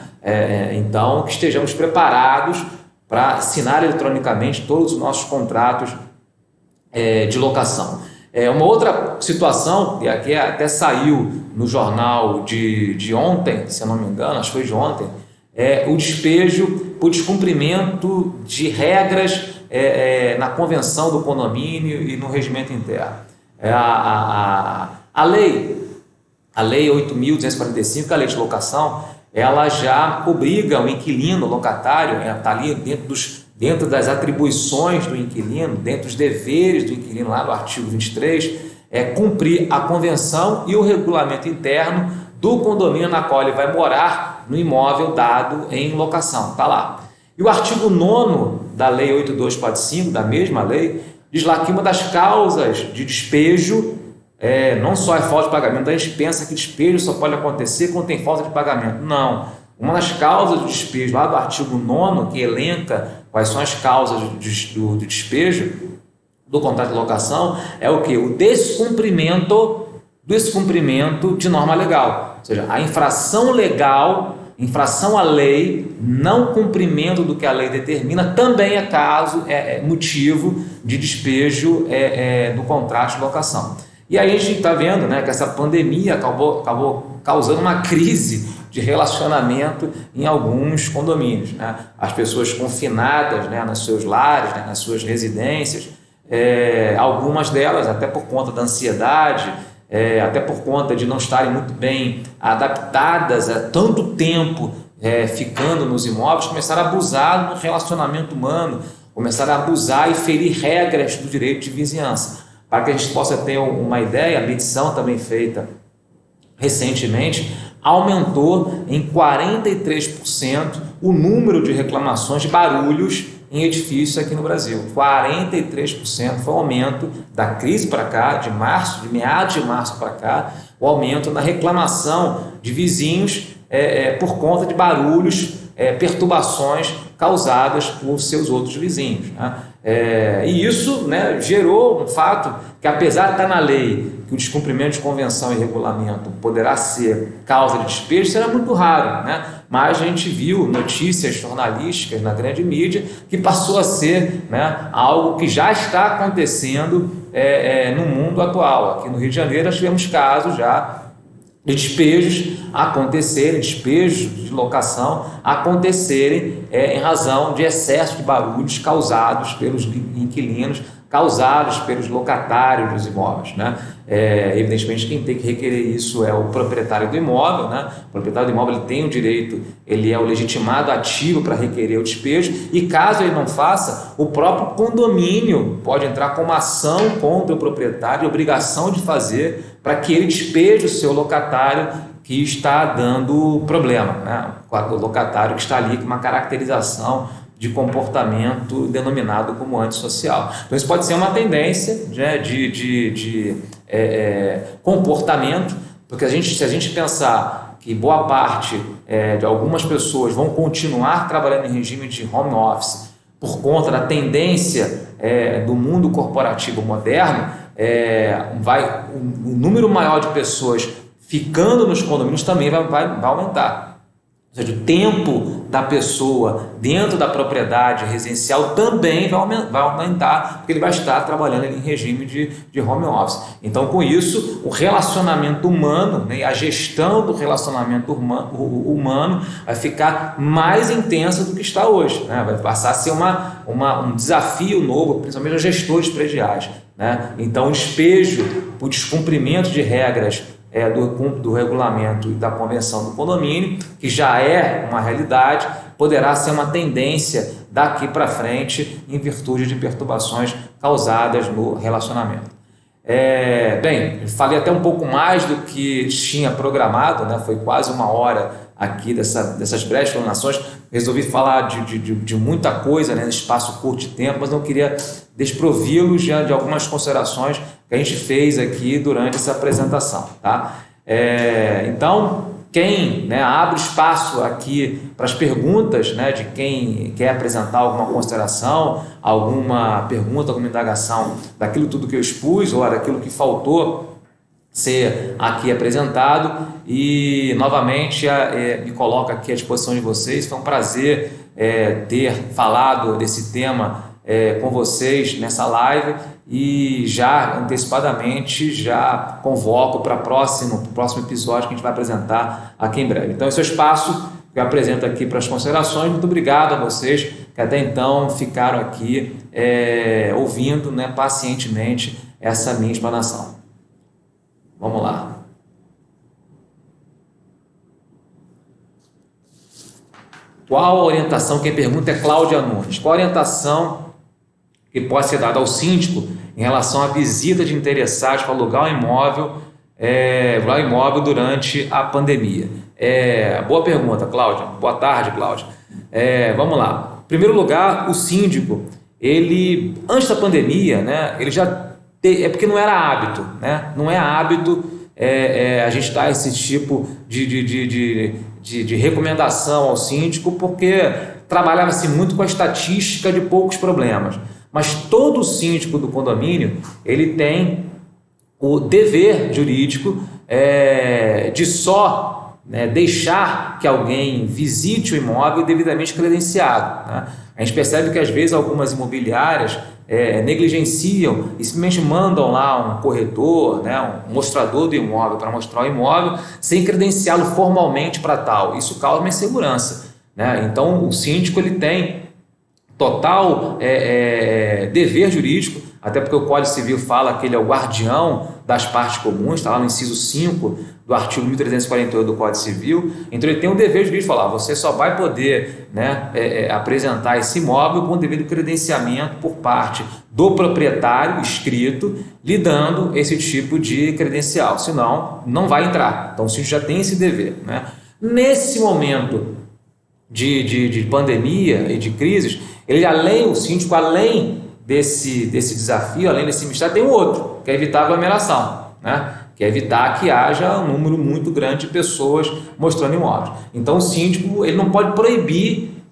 S1: Então que estejamos preparados para assinar eletronicamente todos os nossos contratos de locação. Uma outra situação, e aqui até saiu no jornal de ontem, se eu não me engano, acho que foi de ontem, o despejo por descumprimento de regras na convenção do condomínio e no regimento interno. A lei 8.245, a lei de locação, ela já obriga o inquilino, o locatário, está ali dentro das atribuições do inquilino, dentro dos deveres do inquilino, lá no artigo 23, cumprir a convenção e o regulamento interno do condomínio na qual ele vai morar no imóvel dado em locação, está lá. E o artigo 9º da lei 8.245, da mesma lei, diz lá que uma das causas de despejo não só é falta de pagamento. A gente pensa que despejo só pode acontecer quando tem falta de pagamento. Não. Uma das causas do despejo, lá do artigo 9º, que elenca quais são as causas do despejo do contrato de locação, é o quê? O descumprimento de norma legal. Ou seja, a infração legal, infração à lei, não cumprimento do que a lei determina, também é motivo de despejo do contrato de locação. E aí a gente está vendo, né, que essa pandemia acabou causando uma crise de relacionamento em alguns condomínios, né? As pessoas confinadas, né, nos seus lares, né, nas suas residências, algumas delas até por conta da ansiedade, até por conta de não estarem muito bem adaptadas a tanto tempo ficando nos imóveis, começaram a abusar no relacionamento humano, começaram a abusar e ferir regras do direito de vizinhança. Para que a gente possa ter uma ideia, a medição também feita recentemente aumentou em 43% o número de reclamações de barulhos em edifícios aqui no Brasil. 43% foi o aumento da crise para cá, de meados de março para cá, o aumento na reclamação de vizinhos por conta de barulhos, perturbações causadas por seus outros vizinhos, né? E isso, né, gerou um fato que, apesar de estar na lei que o descumprimento de convenção e regulamento poderá ser causa de despejo, será muito raro, né? Mas a gente viu notícias jornalísticas na grande mídia que passou a ser, né, algo que já está acontecendo no mundo atual. Aqui no Rio de Janeiro nós tivemos casos já de despejos acontecerem, despejos de locação acontecerem em razão de excesso de barulhos causados pelos inquilinos, causados pelos locatários dos imóveis, né? Evidentemente, quem tem que requerer isso é o proprietário do imóvel, né? O proprietário do imóvel ele tem o direito, ele é o legitimado ativo para requerer o despejo, e caso ele não faça, o próprio condomínio pode entrar com uma ação contra o proprietário, obrigação de fazer, para que ele despeje o seu locatário que está dando problema, né? O locatário que está ali com uma caracterização de comportamento denominado como antissocial. Então isso pode ser uma tendência, né, de comportamento, porque se a gente pensar que boa parte de algumas pessoas vão continuar trabalhando em regime de home office por conta da tendência do mundo corporativo moderno, o número maior de pessoas ficando nos condomínios também vai aumentar. Ou seja, o tempo da pessoa dentro da propriedade residencial também vai aumentar, porque ele vai estar trabalhando em regime de home office. Então, com isso, o relacionamento humano, né, a gestão do relacionamento humano vai ficar mais intensa do que está hoje, né? Vai passar a ser um desafio novo, principalmente aos gestores prediais, né? Então, o despejo, o descumprimento de regras do regulamento e da convenção do condomínio, que já é uma realidade, poderá ser uma tendência daqui para frente em virtude de perturbações causadas no relacionamento. Bem, falei até um pouco mais do que tinha programado, né? Foi quase uma hora aqui dessas breves explanações. Resolvi falar de muita coisa, né, nesse espaço curto de tempo, mas não queria desprovi-los de algumas considerações que a gente fez aqui durante essa apresentação, tá? Então, quem, né, abre espaço aqui para as perguntas, né, de quem quer apresentar alguma consideração, alguma pergunta, alguma indagação daquilo tudo que eu expus ou daquilo que faltou ser aqui apresentado, e novamente me coloco aqui à disposição de vocês. Foi um prazer ter falado desse tema com vocês nessa live, e já antecipadamente já convoco para o próximo episódio que a gente vai apresentar aqui em breve. Então esse é o espaço que eu apresento aqui para as considerações. Muito obrigado a vocês que até então ficaram aqui ouvindo, né, pacientemente essa minha explanação. Vamos lá. Qual a orientação? Quem pergunta é Cláudia Nunes. Qual a orientação que pode ser dada ao síndico em relação à visita de interessados para alugar o imóvel durante a pandemia? Boa pergunta, Cláudia. Boa tarde, Cláudia. Vamos lá. Em primeiro lugar, o síndico, ele, antes da pandemia, né, ele já porque não era hábito, né? Não é hábito a gente dar esse tipo de recomendação ao síndico, porque trabalhava-se muito com a estatística de poucos problemas. Mas todo síndico do condomínio, ele tem o dever jurídico de só, né, deixar que alguém visite o imóvel devidamente credenciado, né? A gente percebe que às vezes algumas imobiliárias negligenciam e simplesmente mandam lá um corretor, né, um mostrador do imóvel para mostrar o imóvel sem credenciá-lo formalmente para tal. Isso causa uma insegurança, né? Então o síndico ele tem total dever jurídico, até porque o Código Civil fala que ele é o guardião das partes comuns, está lá no inciso 5 do artigo 1348 do Código Civil. Então ele tem o dever jurídico de falar: você só vai poder, né, apresentar esse imóvel com o devido credenciamento por parte do proprietário escrito, lhe dando esse tipo de credencial, senão não vai entrar. Então o síndico já tem esse dever, né? Nesse momento de pandemia e de crises, o síndico, além desse desafio, além desse mistério, tem um outro, que é evitar a aglomeração, né? Que é evitar que haja um número muito grande de pessoas mostrando imóveis. Então o síndico ele não pode proibir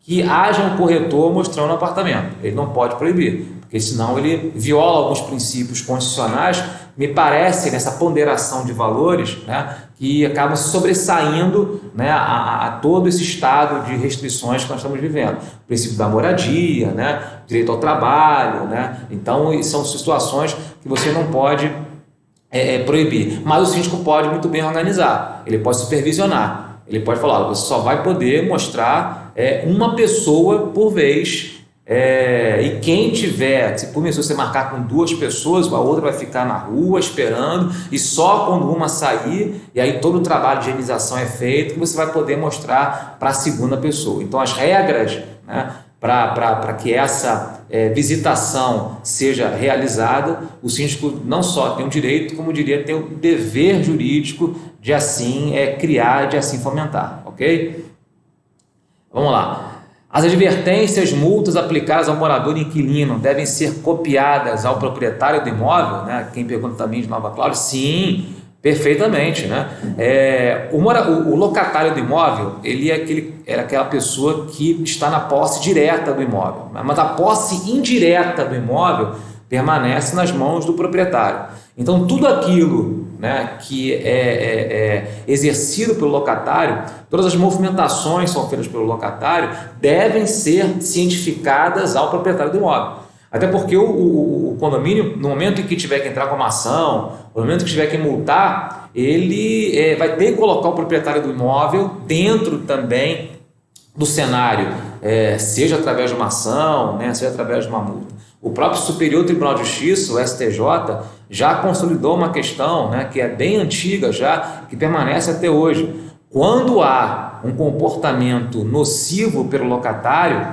S1: que haja um corretor mostrando o apartamento. Ele não pode proibir, porque senão ele viola alguns princípios constitucionais, me parece, nessa ponderação de valores, né, que acabam sobressaindo, né, a todo esse estado de restrições que nós estamos vivendo. O princípio da moradia, né, direito ao trabalho, né, então são situações que você não pode proibir, mas o síndico pode muito bem organizar, ele pode supervisionar, ele pode falar, você só vai poder mostrar uma pessoa por vez, e quem tiver, se começou você marcar com 2 pessoas, a outra vai ficar na rua esperando, e só quando uma sair, e aí todo o trabalho de higienização é feito, que você vai poder mostrar para a segunda pessoa. Então as regras, né, para que essa visitação seja realizada, o síndico não só tem o direito, como diria, tem o dever jurídico de assim criar, de assim fomentar, ok? Vamos lá. As advertências, multas aplicadas ao morador e inquilino devem ser copiadas ao proprietário do imóvel, né? Quem pergunta também de Nova Cláudia, sim, perfeitamente, né? O locatário do imóvel, ele é aquela pessoa que está na posse direta do imóvel, mas a posse indireta do imóvel permanece nas mãos do proprietário. Então, tudo aquilo, né, que é exercido pelo locatário, todas as movimentações são feitas pelo locatário, devem ser cientificadas ao proprietário do imóvel. Até porque o condomínio, no momento em que tiver que entrar com uma ação, no momento que tiver que multar, ele vai ter que colocar o proprietário do imóvel dentro também do cenário, seja através de uma ação, né, seja através de uma multa. O próprio Superior Tribunal de Justiça, o STJ, já consolidou uma questão, né, que é bem antiga já, que permanece até hoje. Quando há um comportamento nocivo pelo locatário,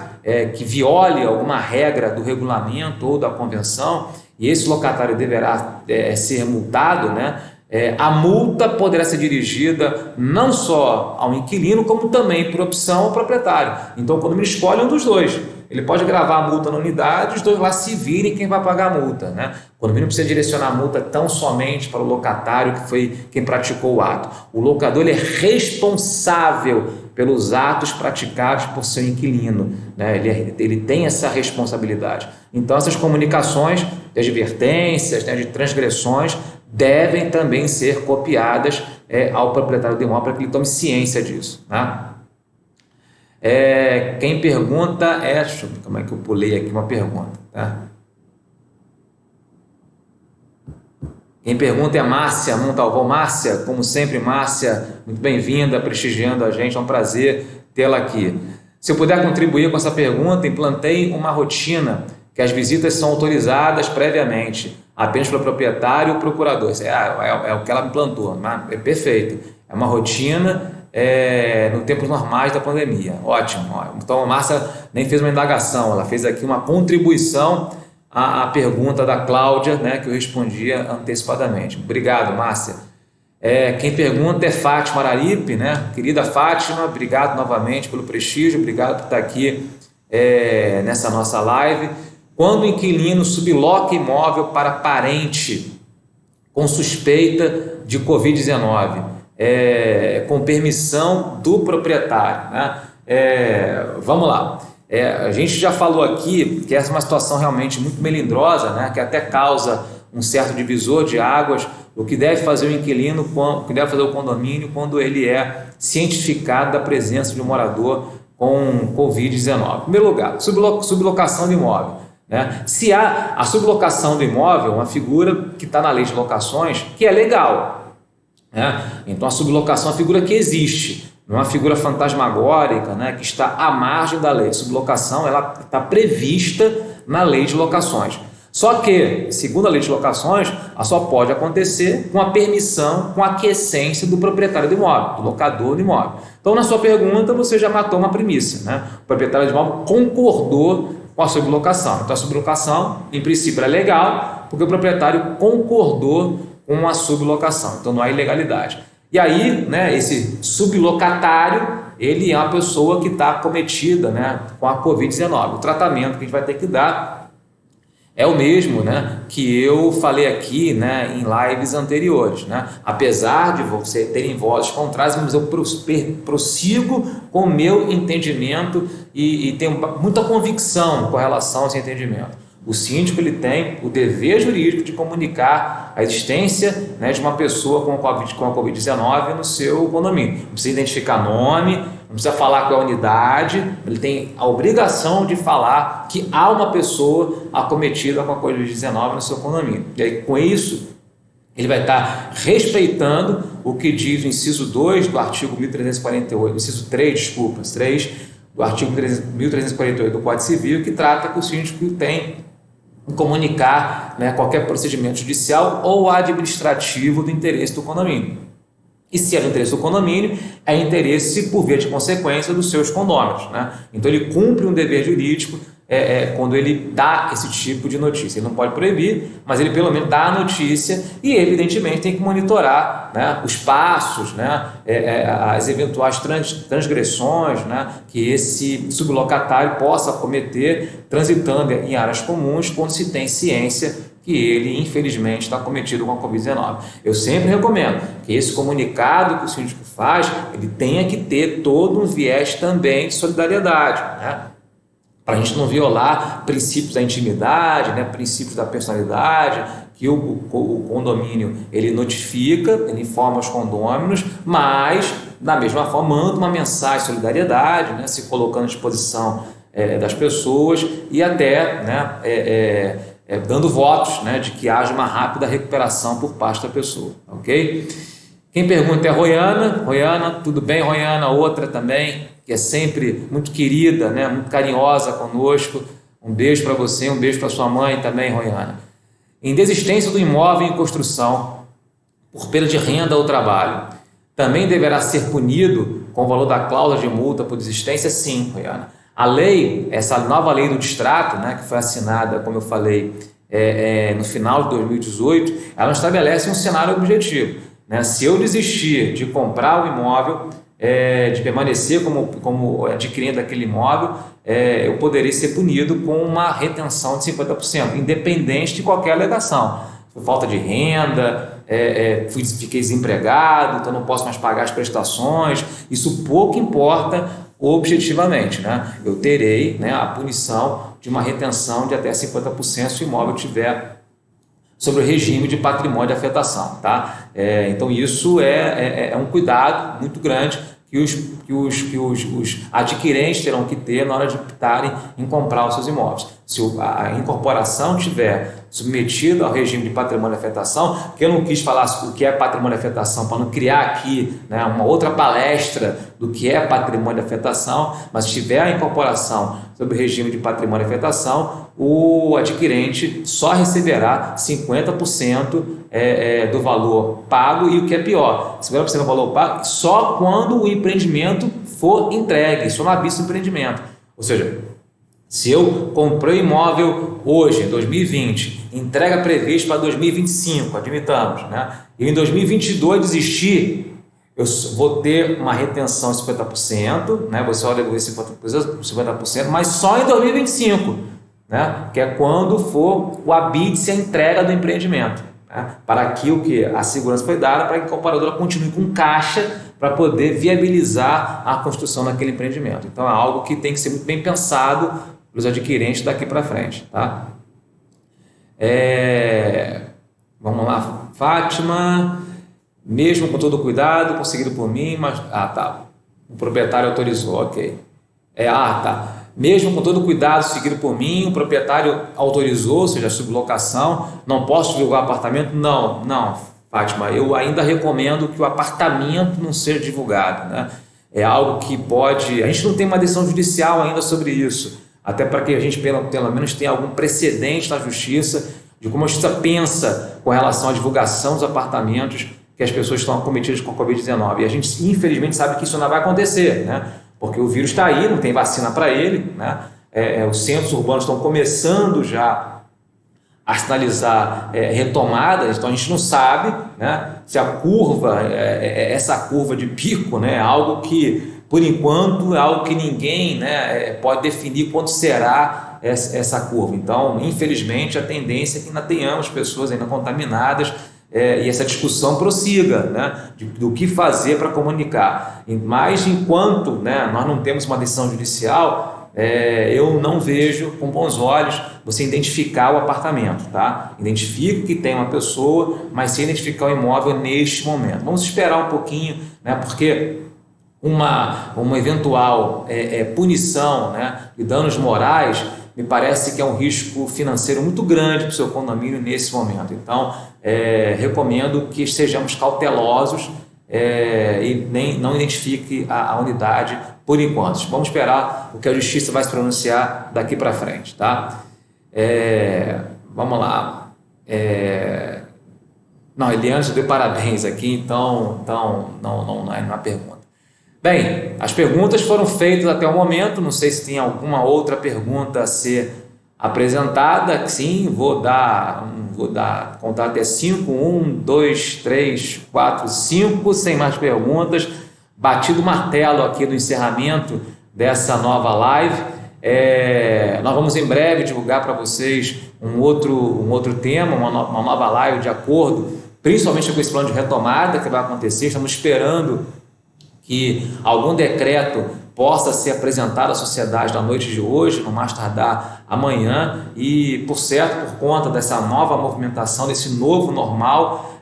S1: que viole alguma regra do regulamento ou da convenção, e esse locatário deverá ser multado, né, a multa poderá ser dirigida não só ao inquilino, como também, por opção, ao proprietário. Então, quando ele escolhe um dos dois, ele pode gravar a multa na unidade, os dois lá se virem quem vai pagar a multa, né? O condomínio não precisa direcionar a multa tão somente para o locatário, que foi quem praticou o ato. O locador ele é responsável pelos atos praticados por seu inquilino, né? Ele tem essa responsabilidade. Então, essas comunicações de advertências, né, de transgressões, devem também ser copiadas ao proprietário do imóvel para que ele tome ciência disso, né? Quem pergunta deixa eu ver como é que eu pulei aqui uma pergunta, tá? Quem pergunta é Márcia Montalvão. Márcia, como sempre, Márcia, muito bem-vinda, prestigiando a gente, é um prazer tê-la aqui. Se eu puder contribuir com essa pergunta, implantei uma rotina que as visitas são autorizadas previamente, apenas pelo proprietário e o procurador. É o que ela implantou, é perfeito. É uma rotina no tempos normais da pandemia. Ótimo. Então a Márcia nem fez uma indagação, ela fez aqui uma contribuição à pergunta da Cláudia, né, que eu respondia antecipadamente. Obrigado, Márcia. Quem pergunta é Fátima Araripe, né? Querida Fátima, obrigado novamente pelo prestígio, obrigado por estar aqui nessa nossa live. Quando o inquilino subloca imóvel para parente com suspeita de Covid-19, com permissão do proprietário, né? Vamos lá. A gente já falou aqui que essa é uma situação realmente muito melindrosa, né? Que até causa um certo divisor de águas. O que deve fazer o inquilino, o que deve fazer o condomínio quando ele é cientificado da presença de um morador com Covid-19. Em primeiro lugar, sublocação do imóvel, né? Se há a sublocação do imóvel, uma figura que está na lei de locações, que é legal, né? Então a sublocação é uma figura que existe, não é uma figura fantasmagórica, né, que está à margem da lei. A sublocação ela está prevista na lei de locações. Só que, segundo a lei de locações, ela só pode acontecer com a permissão, com a aquiescência do proprietário do imóvel, do locador do imóvel. Então, na sua pergunta, você já matou uma premissa, né? O proprietário do imóvel concordou com a sublocação. Então, a sublocação, em princípio, é legal, porque o proprietário concordou com a sublocação. Então, não há ilegalidade. E aí, né, esse sublocatário, ele é uma pessoa que está acometida, né, com a Covid-19. O tratamento que a gente vai ter que dar é o mesmo, né, que eu falei aqui, né, em lives anteriores, né? Apesar de você terem vozes contrárias, mas eu prossigo com o meu entendimento e tenho muita convicção com relação a esse entendimento. O síndico ele tem o dever jurídico de comunicar a existência, né, de uma pessoa com a Covid-19 no seu condomínio. Não precisa identificar nome, não precisa falar qual é a unidade, ele tem a obrigação de falar que há uma pessoa acometida com a Covid-19 no seu condomínio. E aí, com isso, ele vai estar respeitando o que diz o inciso 2 do artigo 1348, inciso 3 do artigo 1348 do Código Civil, que trata que o síndico tem comunicar, né, qualquer procedimento judicial ou administrativo do interesse do condomínio. E se é do interesse do condomínio, é interesse por via de consequência dos seus condôminos, né? Então ele cumpre um dever jurídico quando ele dá esse tipo de notícia. Ele não pode proibir, mas ele pelo menos dá a notícia e evidentemente tem que monitorar, né, os passos, né, as eventuais transgressões, né, que esse sublocatário possa cometer transitando em áreas comuns quando se tem ciência que ele, infelizmente, está cometido com a Covid-19. Eu sempre recomendo que esse comunicado que o síndico faz, ele tenha que ter todo um viés também de solidariedade, né? Para a gente não violar princípios da intimidade, né, princípios da personalidade, que o condomínio ele notifica, ele informa os condôminos, mas, da mesma forma, manda uma mensagem de solidariedade, né, se colocando à disposição das pessoas e até, né, dando votos, né, de que haja uma rápida recuperação por parte da pessoa, ok? Quem pergunta é a Roiana. Roiana, tudo bem, Roiana? Outra também, que é sempre muito querida, né, muito carinhosa conosco. Um beijo para você, um beijo para sua mãe também, Roiana. Em desistência do imóvel em construção por perda de renda ou trabalho, também deverá ser punido com o valor da cláusula de multa por desistência? Sim, Roiana. A lei, essa nova lei do distrato, né, que foi assinada, como eu falei, no final de 2018, ela estabelece um cenário objetivo, né? Se eu desistir de comprar o imóvel, de permanecer como adquirindo aquele imóvel, eu poderia ser punido com uma retenção de 50%, independente de qualquer alegação. Falta de renda, fiquei desempregado, então não posso mais pagar as prestações, isso pouco importa objetivamente, né? Eu terei, né, a punição de uma retenção de até 50% se o imóvel tiver sobre o regime de patrimônio de afetação, tá? Então isso é um cuidado muito grande que os adquirentes terão que ter na hora de optarem em comprar os seus imóveis. Se a incorporação tiver submetida ao regime de patrimônio de afetação, que eu não quis falar o que é patrimônio de afetação para não criar aqui, né, uma outra palestra do que é patrimônio de afetação, mas se tiver a incorporação sob o regime de patrimônio de afetação, o adquirente só receberá 50% do valor pago e o que é pior, 50% do valor pago só quando o empreendimento for entregue, só na vista do empreendimento. Ou seja, se eu comprei imóvel hoje, em 2020, entrega prevista para 2025, admitamos, né? E em 2022 desistir, eu vou ter uma retenção de 50%, né? Você vai devolver 50%, mas só em 2025, né? Que é quando for o habite-se a entrega do empreendimento, né? Para que a segurança foi dada para que a incorporadora continue com caixa para poder viabilizar a construção daquele empreendimento. Então é algo que tem que ser muito bem pensado os adquirentes daqui para frente, tá? Vamos lá, Fátima. Mesmo com todo cuidado, conseguido por mim, mas... tá. O proprietário autorizou, ok. Tá. Mesmo com todo cuidado seguido por mim, o proprietário autorizou, ou seja, a sublocação, não posso divulgar o apartamento? Não, Fátima, eu ainda recomendo que o apartamento não seja divulgado, né? É algo que pode... A gente não tem uma decisão judicial ainda sobre isso, até para que a gente pelo menos tenha algum precedente na justiça de como a justiça pensa com relação à divulgação dos apartamentos que as pessoas estão acometidas com a Covid-19. E a gente, infelizmente, sabe que isso não vai acontecer, né? Porque o vírus está aí, não tem vacina para ele, né? Os centros urbanos estão começando já a sinalizar retomadas, então a gente não sabe, né, se a curva, essa curva de pico, né, é algo que, por enquanto, é algo que ninguém, né, pode definir quando será essa curva. Então, infelizmente, a tendência é que ainda tenhamos pessoas ainda contaminadas e essa discussão prossiga, né, do que fazer para comunicar. Mas, enquanto, né, nós não temos uma decisão judicial, eu não vejo com bons olhos você identificar o apartamento, tá? Identifique que tem uma pessoa, mas sem identificar o imóvel neste momento. Vamos esperar um pouquinho, né, porque uma eventual punição, né, de danos morais me parece que é um risco financeiro muito grande para o seu condomínio nesse momento. Então, recomendo que sejamos cautelosos e não identifique a unidade por enquanto. Vamos esperar o que a Justiça vai se pronunciar daqui para frente, tá? Vamos lá. Não, Eliane já deu parabéns aqui, então não é pergunta. Bem, as perguntas foram feitas até o momento, não sei se tem alguma outra pergunta a ser apresentada. Sim, vou contar até 5, 1, 2, 3, 4, 5, sem mais perguntas. Batido o martelo aqui do encerramento dessa nova live. Nós vamos em breve divulgar para vocês um outro tema, uma nova live de acordo, principalmente com esse plano de retomada que vai acontecer. Estamos esperando que algum decreto possa ser apresentado à sociedade na noite de hoje, no mais tardar amanhã, e por conta dessa nova movimentação, desse novo normal,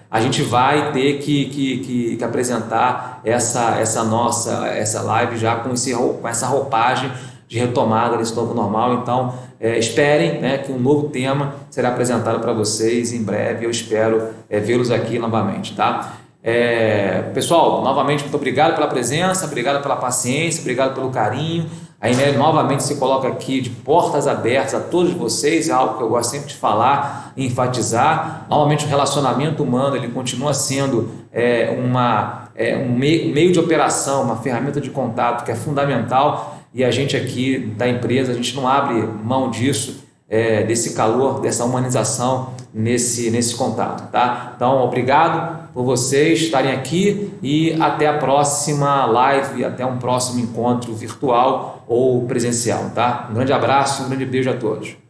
S1: a gente vai ter que apresentar essa live já com essa roupagem de retomada desse novo normal. Então, esperem, né, que um novo tema será apresentado para vocês em breve. Eu espero vê-los aqui novamente, tá? Pessoal, novamente, muito obrigado pela presença, obrigado pela paciência, obrigado pelo carinho. A Imelia novamente se coloca aqui de portas abertas a todos vocês, é algo que eu gosto sempre de falar e enfatizar. Novamente, o relacionamento humano ele continua sendo um meio de operação, uma ferramenta de contato que é fundamental, e a gente aqui da empresa, a gente não abre mão disso, desse calor, dessa humanização nesse contato, tá? Então, obrigado por vocês estarem aqui e até a próxima live, até um próximo encontro virtual ou presencial, tá? Um grande abraço, um grande beijo a todos.